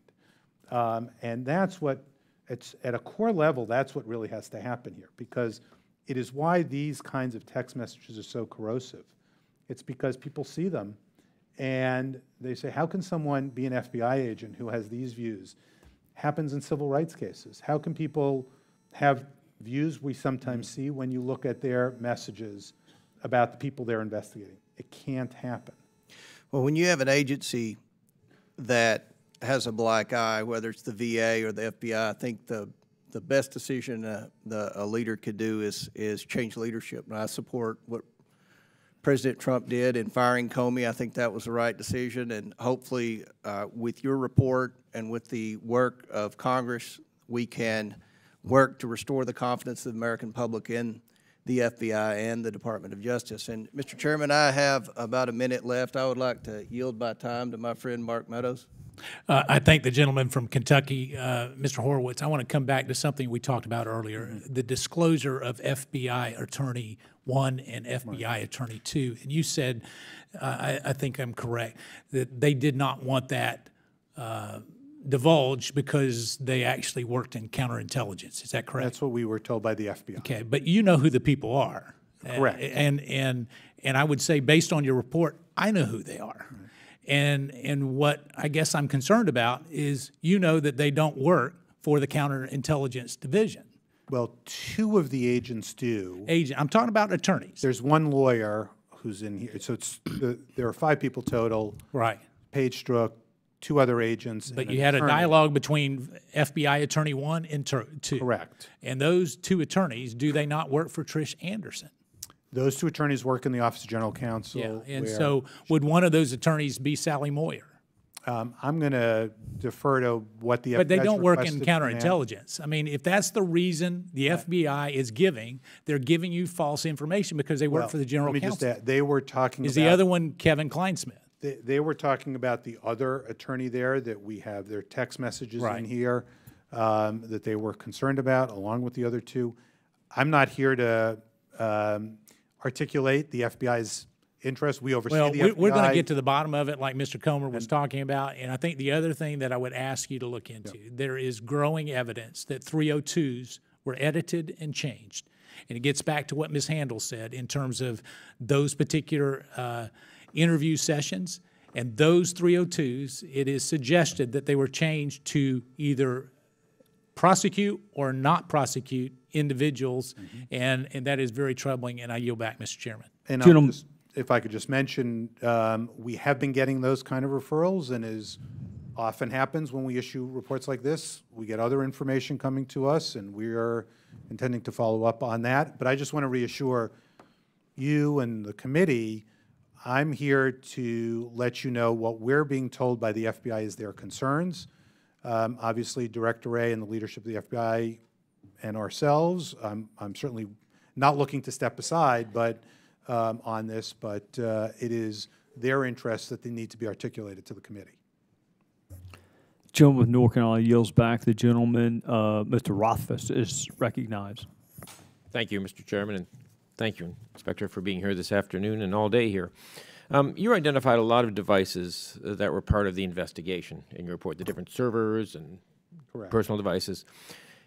And that's what, it's at a core level, that's what really has to happen here, because it is why these kinds of text messages are so corrosive. It's because people see them and they say, how can someone be an FBI agent who has these views? Happens in civil rights cases. How can people have views we sometimes see when you look at their messages about the people they're investigating? It can't happen. Well, when you have an agency that has a black eye, whether it's the VA or the FBI, I think the best decision a leader could do is change leadership. And I support what President Trump did in firing Comey. I think that was the right decision. And hopefully with your report and with the work of Congress, we can work to restore the confidence of the American public in the FBI and the Department of Justice. And Mr. Chairman, I have about a minute left. I would like to yield my time to my friend Mark Meadows. I thank the gentleman from Kentucky, Mr. Horowitz. I want to come back to something we talked about earlier, the disclosure of FBI Attorney 1 and FBI Attorney 2. And you said, I think I'm correct, that they did not want that divulged because they actually worked in counterintelligence. Is that correct? That's what we were told by the FBI. Okay, but you know who the people are. Correct. And I would say, based on your report, I know who they are. Right. And what I guess I'm concerned about is you know that they don't work for the counterintelligence division. Well, 2 of the agents do. I'm talking about attorneys. There's 1 lawyer who's in here. So it's there are 5 people total. Right. Page Strzok, 2 other agents. But you had a dialogue between FBI Attorney 1 and 2. Correct. And those 2 attorneys, do they not work for Trish Anderson? Those 2 attorneys work in the Office of General Counsel. Yeah, and so would one of those attorneys be Sally Moyer? I'm going to defer to what the FBI. But they don't work in counterintelligence. I mean, if that's the reason the FBI is giving, they're giving you false information because they work for the General Counsel. Let me just add, they were talking Is the other one Kevin Kleinsmith? They were talking about the other attorney there that we have their text messages in here that they were concerned about, along with the other 2. I'm not here to articulate the FBI's interest. We oversee the FBI. We're going to get to the bottom of it, like Mr. Comer was talking about. And I think the other thing that I would ask you to look into, there is growing evidence that 302s were edited and changed. And it gets back to what Ms. Handel said in terms of those particular interview sessions. And those 302s, it is suggested that they were changed to either prosecute or not prosecute individuals, and that is very troubling, and I yield back, Mr. Chairman. And if I could just mention, we have been getting those kind of referrals, and as often happens when we issue reports like this, we get other information coming to us, and we are intending to follow up on that. But I just want to reassure you and the committee, I'm here to let you know what we're being told by the FBI is their concerns. Obviously, Director Wray and the leadership of the FBI and ourselves, I'm certainly not looking to step aside on this, but it is their interests that they need to be articulated to the committee. Gentleman with North Carolina yields back. The gentleman, Mr. Rothfuss, is recognized. Thank you, Mr. Chairman, and thank you, Inspector, for being here this afternoon and all day here. You identified a lot of devices that were part of the investigation in your report, the different servers and personal devices.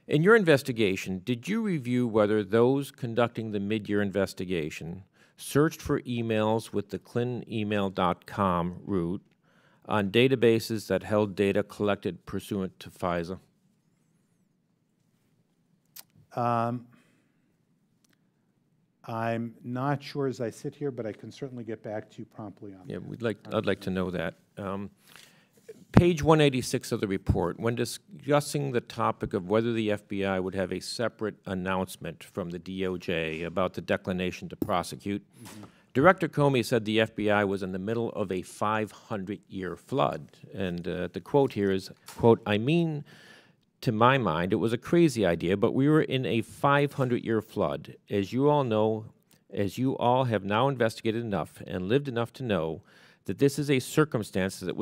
In your investigation, did you review whether those conducting the mid-year investigation searched for emails with the clintonemail.com route on databases that held data collected pursuant to FISA? I'm not sure as I sit here, but I can certainly get back to you promptly on that. Yeah, I'd like to know that. Page 186 of the report, when discussing the topic of whether the FBI would have a separate announcement from the DOJ about the declination to prosecute, Director Comey said the FBI was in the middle of a 500-year flood. And the quote here is, quote, "I mean, to my mind, it was a crazy idea, but we were in a 500-year flood. As you all know, as you all have now investigated enough and lived enough to know that this is a circumstance that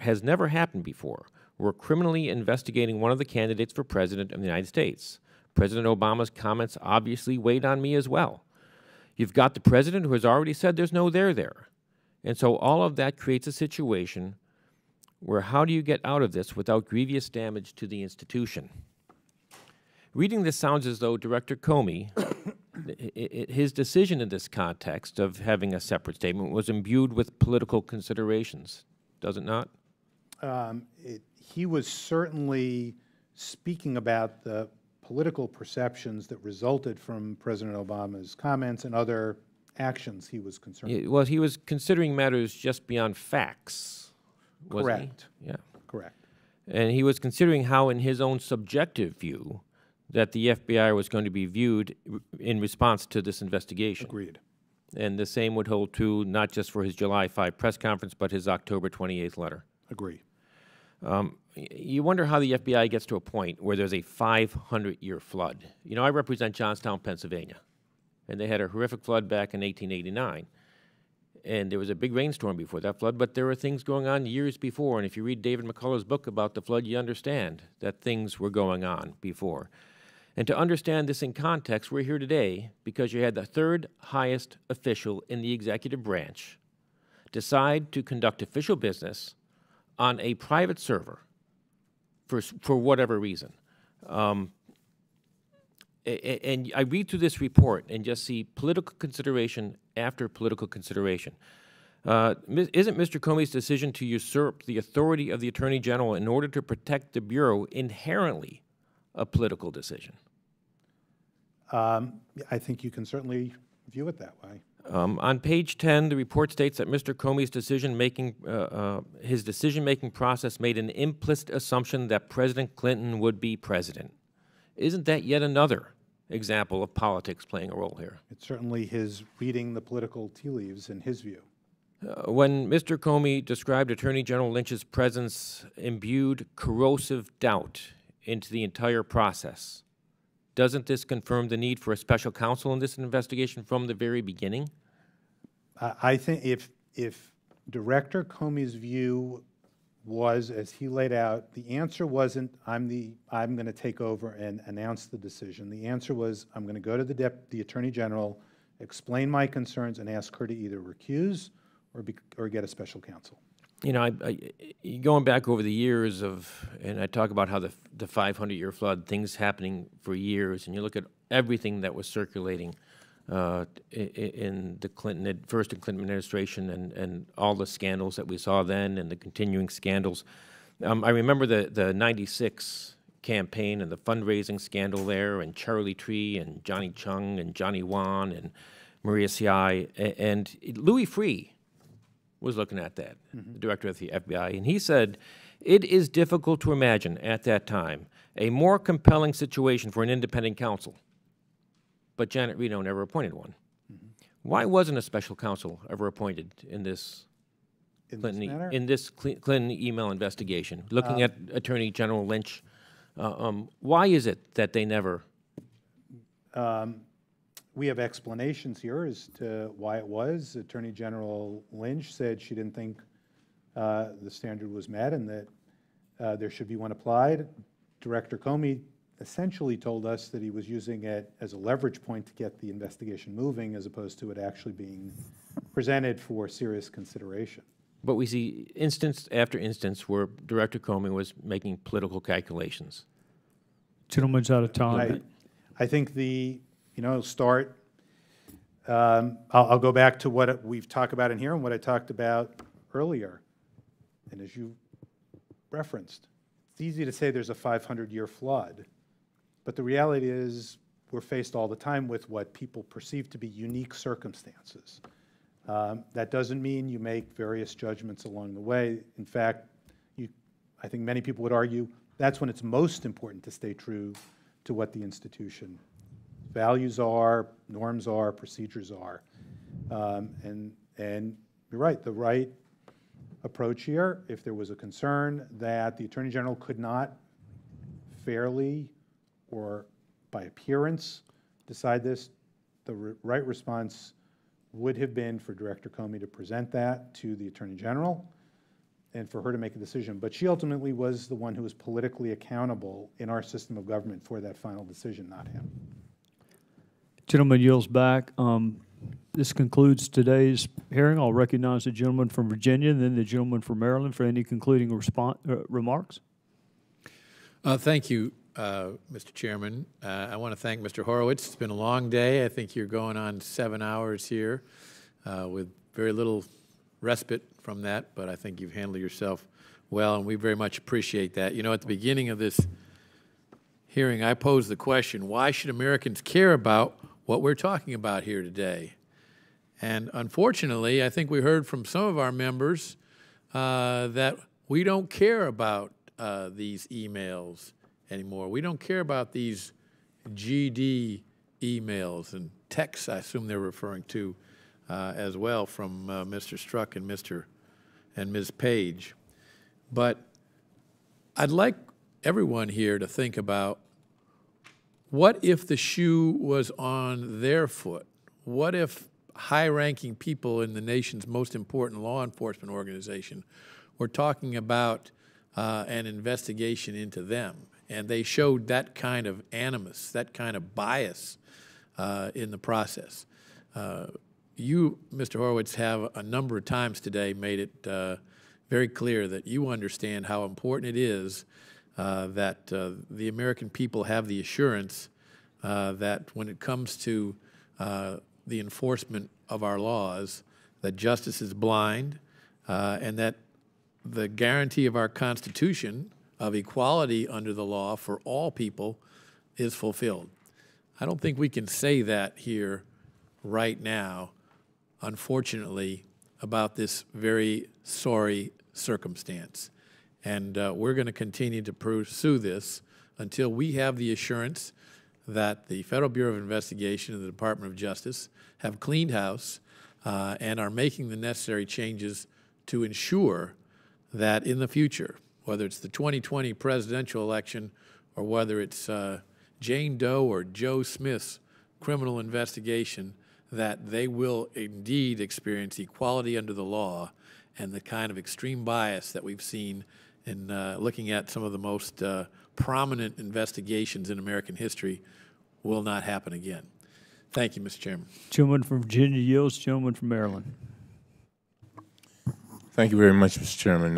has never happened before. We're criminally investigating one of the candidates for president of the United States. President Obama's comments obviously weighed on me as well. You've got the president who has already said there's no there. And so all of that creates a situation where how do you get out of this without grievous damage to the institution?" Reading this sounds as though Director Comey, his decision in this context of having a separate statement was imbued with political considerations, does it not? He was certainly speaking about the political perceptions that resulted from President Obama's comments and other actions he was concerned with. Well, he was considering matters just beyond facts, wasn't he? Correct. Yeah. Correct. And he was considering how, in his own subjective view, that the FBI was going to be viewed in response to this investigation. Agreed. And the same would hold true not just for his July 5 press conference, but his October 28th letter. Agree. You wonder how the FBI gets to a point where there's a 500-year flood. You know, I represent Johnstown, Pennsylvania, and they had a horrific flood back in 1889. And there was a big rainstorm before that flood, but there were things going on years before. And if you read David McCullough's book about the flood, you understand that things were going on before. And to understand this in context, we're here today because you had the third highest official in the executive branch decide to conduct official business on a private server for whatever reason. And I read through this report and just see political consideration after political consideration. Isn't Mr. Comey's decision to usurp the authority of the Attorney General in order to protect the Bureau inherently a political decision? I think you can certainly view it that way. On page 10, the report states that Mr. Comey's decision-making process made an implicit assumption that President Clinton would be president. Isn't that yet another example of politics playing a role here? It's certainly his reading the political tea leaves in his view. When Mr. Comey described Attorney General Lynch's presence imbued corrosive doubt into the entire process, doesn't this confirm the need for a special counsel in this investigation from the very beginning? I think if Director Comey's view was, as he laid out, the answer wasn't, I'm going to take over and announce the decision. The answer was, I'm going to go to the Attorney General, explain my concerns, and ask her to either recuse or get a special counsel. You know, going back over the years and I talk about how the 500-year flood, things happening for years, and you look at everything that was circulating in the first Clinton administration and all the scandals that we saw then and the continuing scandals. I remember the 96 campaign and the fundraising scandal there, and Charlie Tree and Johnny Chung and Johnny Wan and Maria Siai, and Louis Freeh was looking at that, the director of the FBI, and he said, it is difficult to imagine at that time a more compelling situation for an independent counsel, but Janet Reno never appointed one. Why wasn't a special counsel ever appointed in this Clinton email investigation, looking at Attorney General Lynch? Why is it that they never? We have explanations here as to why it was. Attorney General Lynch said she didn't think the standard was met and that there should be one applied. Director Comey essentially told us that he was using it as a leverage point to get the investigation moving as opposed to it actually being presented for serious consideration. But we see instance after instance where Director Comey was making political calculations. Gentleman's out of time. I think start. I'll go back to what we've talked about in here and what I talked about earlier. And as you referenced, it's easy to say there's a 500-year flood, but the reality is we're faced all the time with what people perceive to be unique circumstances. That doesn't mean you make various judgments along the way. In fact, I think many people would argue that's when it's most important to stay true to what the institution values are, norms are, procedures are. And you're right, the right approach here, if there was a concern that the Attorney General could not fairly or by appearance decide this, the right response would have been for Director Comey to present that to the Attorney General and for her to make a decision. But she ultimately was the one who was politically accountable in our system of government for that final decision, not him. Gentleman yields back. This concludes today's hearing. I'll recognize the gentleman from Virginia and then the gentleman from Maryland for any concluding remarks. Thank you, Mr. Chairman. I want to thank Mr. Horowitz. It's been a long day. I think you're going on 7 hours here with very little respite from that, but I think you've handled yourself well, and we very much appreciate that. You know, at the beginning of this hearing, I posed the question, why should Americans care about what we're talking about here today? And unfortunately, I think we heard from some of our members that we don't care about these emails anymore. We don't care about these GD emails and texts, I assume they're referring to as well, from Mr. Strzok and Ms. Page. But I'd like everyone here to think about, what if the shoe was on their foot? What if high-ranking people in the nation's most important law enforcement organization were talking about an investigation into them, and they showed that kind of animus, that kind of bias in the process? You, Mr. Horowitz, have a number of times today made it very clear that you understand how important it is that the American people have the assurance that when it comes to the enforcement of our laws, that justice is blind, and that the guarantee of our Constitution of equality under the law for all people is fulfilled. I don't think we can say that here right now, unfortunately, about this very sorry circumstance. And we're going to continue to pursue this until we have the assurance that the Federal Bureau of Investigation and the Department of Justice have cleaned house and are making the necessary changes to ensure that in the future, whether it's the 2020 presidential election or whether it's Jane Doe or Joe Smith's criminal investigation, that they will indeed experience equality under the law, and the kind of extreme bias that we've seen in looking at some of the most prominent investigations in American history will not happen again. Thank you, Mr. Chairman. Gentleman from Virginia yields. Gentleman from Maryland. Thank you very much, Mr. Chairman.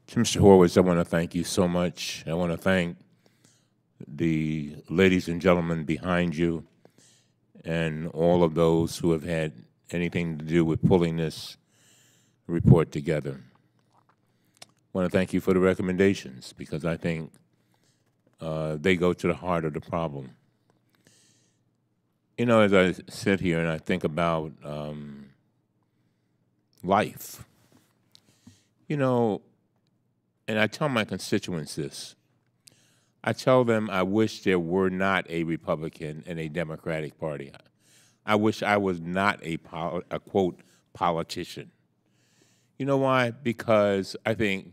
To Mr. Horowitz, I want to thank you so much. I want to thank the ladies and gentlemen behind you and all of those who have had anything to do with pulling this report together. I want to thank you for the recommendations, because I think they go to the heart of the problem. You know, as I sit here and I think about life, you know, and I tell my constituents this. I tell them I wish there were not a Republican and a Democratic Party. I wish I was not a quote, politician. You know why? Because I think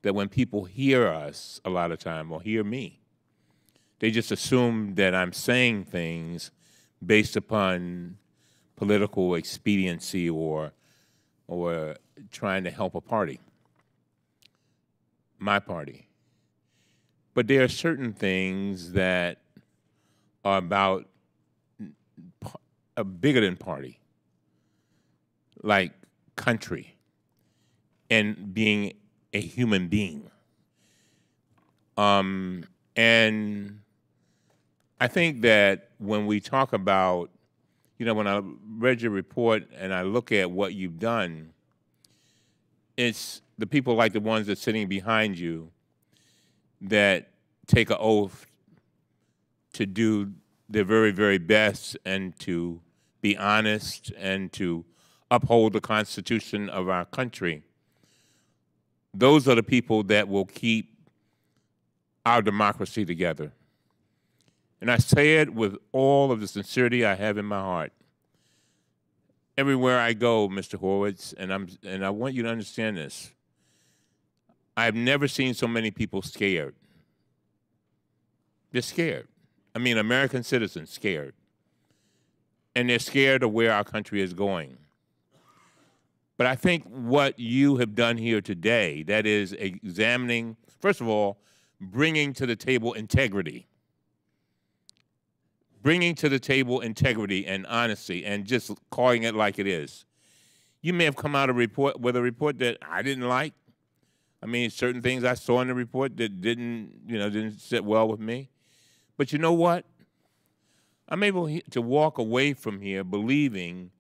that when people hear us a lot of time, or hear me, they just assume that I'm saying things based upon political expediency or trying to help a party, my party. But there are certain things that are about bigger than party, like country and being a human being. And I think that when we talk about, you know, when I read your report and I look at what you've done, it's the people like the ones that are sitting behind you that take an oath to do their very, very best and to be honest and to uphold the Constitution of our country, those are the people that will keep our democracy together. And I say it with all of the sincerity I have in my heart. Everywhere I go, Mr. Horowitz, and I want you to understand this, I've never seen so many people scared. They're scared. I mean, American citizens scared. And they're scared of where our country is going. But I think what you have done here today, that is examining, first of all, bringing to the table integrity. Bringing to the table integrity and honesty and just calling it like it is. You may have come out with a report that I didn't like. I mean, certain things I saw in the report that didn't sit well with me. But you know what? I'm able to walk away from here believing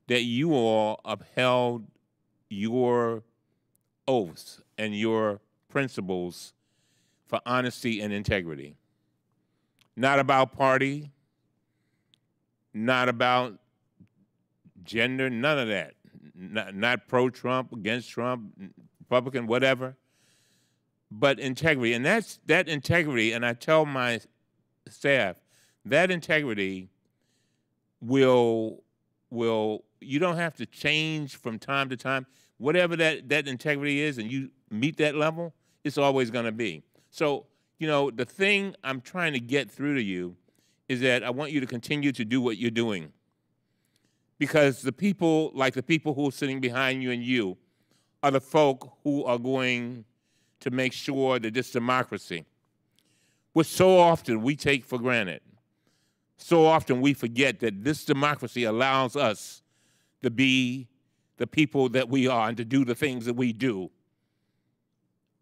that you all upheld your oaths and your principles for honesty and integrity. Not about party, not about gender, none of that. Not pro-Trump, against Trump, Republican, whatever, but integrity. And that integrity, and I tell my staff, that integrity will you don't have to change from time to time. Whatever that integrity is and you meet that level, it's always going to be. So, you know, the thing I'm trying to get through to you is that I want you to continue to do what you're doing. Because the people, like the people who are sitting behind you and you, are the folk who are going to make sure that this democracy, which so often we take for granted, so often we forget that this democracy allows us to be the people that we are and to do the things that we do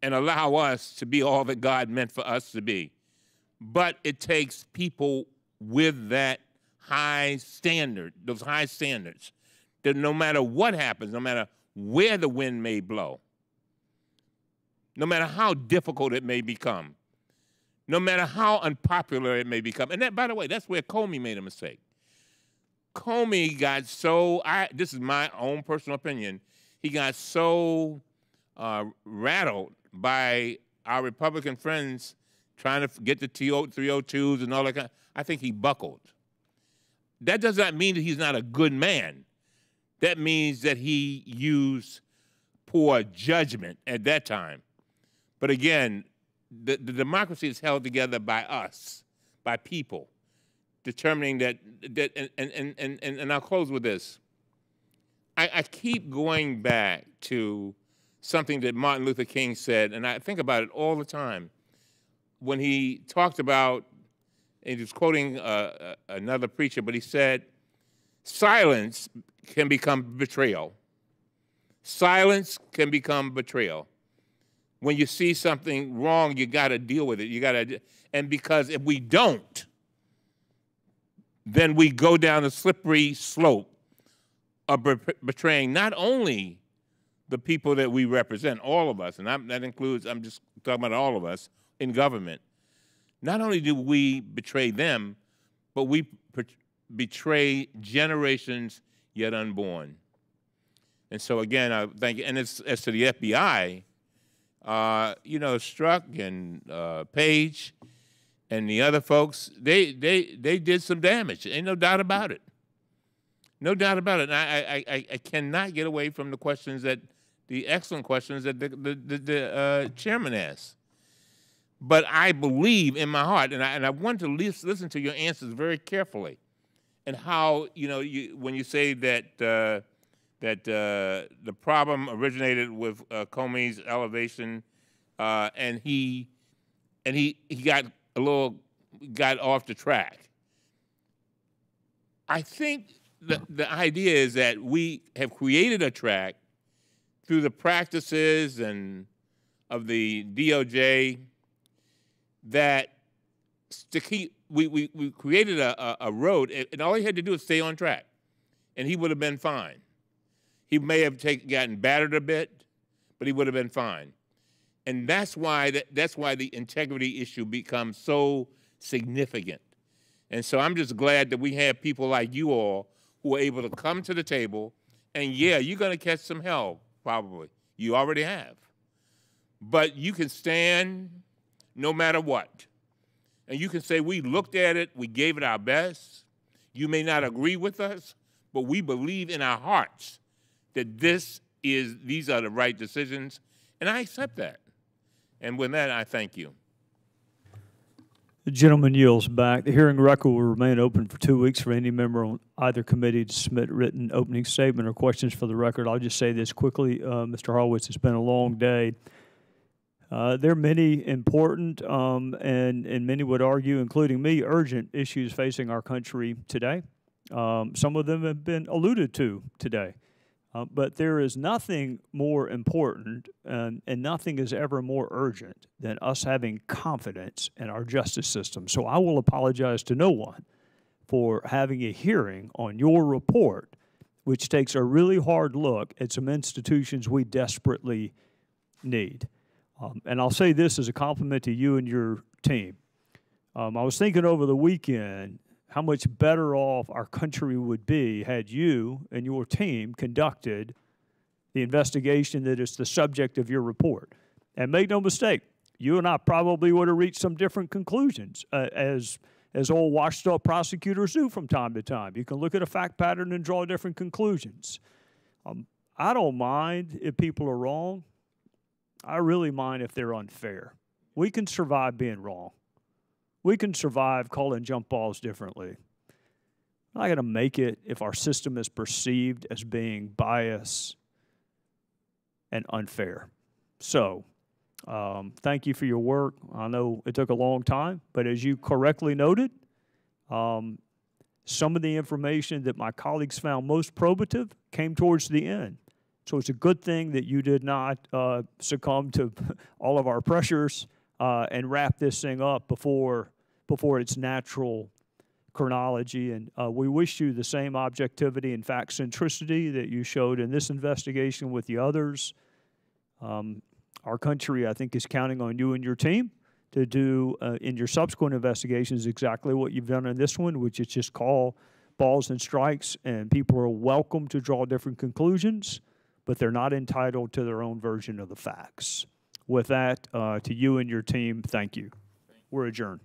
and allow us to be all that God meant for us to be. But it takes people with that high standard, those high standards, that no matter what happens, no matter where the wind may blow, no matter how difficult it may become, no matter how unpopular it may become. And that, by the way, that's where Comey made a mistake. Comey got so, this is my own personal opinion, he got so rattled by our Republican friends trying to get the 302s and all that kind. I think he buckled. That does not mean that he's not a good man. That means that he used poor judgment at that time. But again, the democracy is held together by us, by people, determining that and I'll close with this. I keep going back to something that Martin Luther King said, and I think about it all the time, when he talked about, and he was quoting another preacher, but he said, silence can become betrayal. Silence can become betrayal. When you see something wrong, you got to deal with it. You got to, and because if we don't, then we go down a slippery slope of betraying not only the people that we represent, all of us, and that includes, I'm just talking about all of us in government. Not only do we betray them, but we betray generations yet unborn. And so again, I thank you. And as to the FBI, you know, Strzok and Page and the other folks, they did some damage. Ain't no doubt about it. No doubt about it. And I cannot get away from the questions that, the excellent questions that the chairman asked. But I believe in my heart, and I want to listen to your answers very carefully, and how, you know, when you say that the problem originated with Comey's elevation, and he got off the track. I think the idea is that we have created a track through the practices and of the DOJ that to keep, we created a road, and all he had to do was stay on track, and he would have been fine. He may have gotten battered a bit, but he would have been fine. And that's why the integrity issue becomes so significant. And so I'm just glad that we have people like you all who are able to come to the table, and yeah, you're going to catch some hell, probably. You already have. but you can stand no matter what. And you can say, we looked at it, we gave it our best. You may not agree with us, but we believe in our hearts that these are the right decisions, and I accept that. And with that, I thank you. The gentleman yields back. The hearing record will remain open for 2 weeks for any member on either committee to submit written opening statement or questions for the record. I'll just say this quickly, Mr. Horowitz, it's been a long day. There are many important and many would argue, including me, urgent issues facing our country today. Some of them have been alluded to today. But there is nothing more important and nothing is ever more urgent than us having confidence in our justice system. So I will apologize to no one for having a hearing on your report, which takes a really hard look at some institutions we desperately need. And I'll say this as a compliment to you and your team. I was thinking over the weekend how much better off our country would be had you and your team conducted the investigation that is the subject of your report. And make no mistake, you and I probably would have reached some different conclusions, as old washed-up prosecutors do from time to time. You can look at a fact pattern and draw different conclusions. I don't mind if people are wrong. I really mind if they're unfair. We can survive being wrong. We can survive calling jump balls differently. We're not going to make it if our system is perceived as being biased and unfair. So, thank you for your work. I know it took a long time, but as you correctly noted, some of the information that my colleagues found most probative came towards the end. So it's a good thing that you did not succumb to all of our pressures and wrap this thing up before its natural chronology. And we wish you the same objectivity and fact centricity that you showed in this investigation with the others. Our country, I think, is counting on you and your team to do in your subsequent investigations exactly what you've done in this one, which is just call balls and strikes, and people are welcome to draw different conclusions, but they're not entitled to their own version of the facts. With that, to you and your team, thank you. We're adjourned.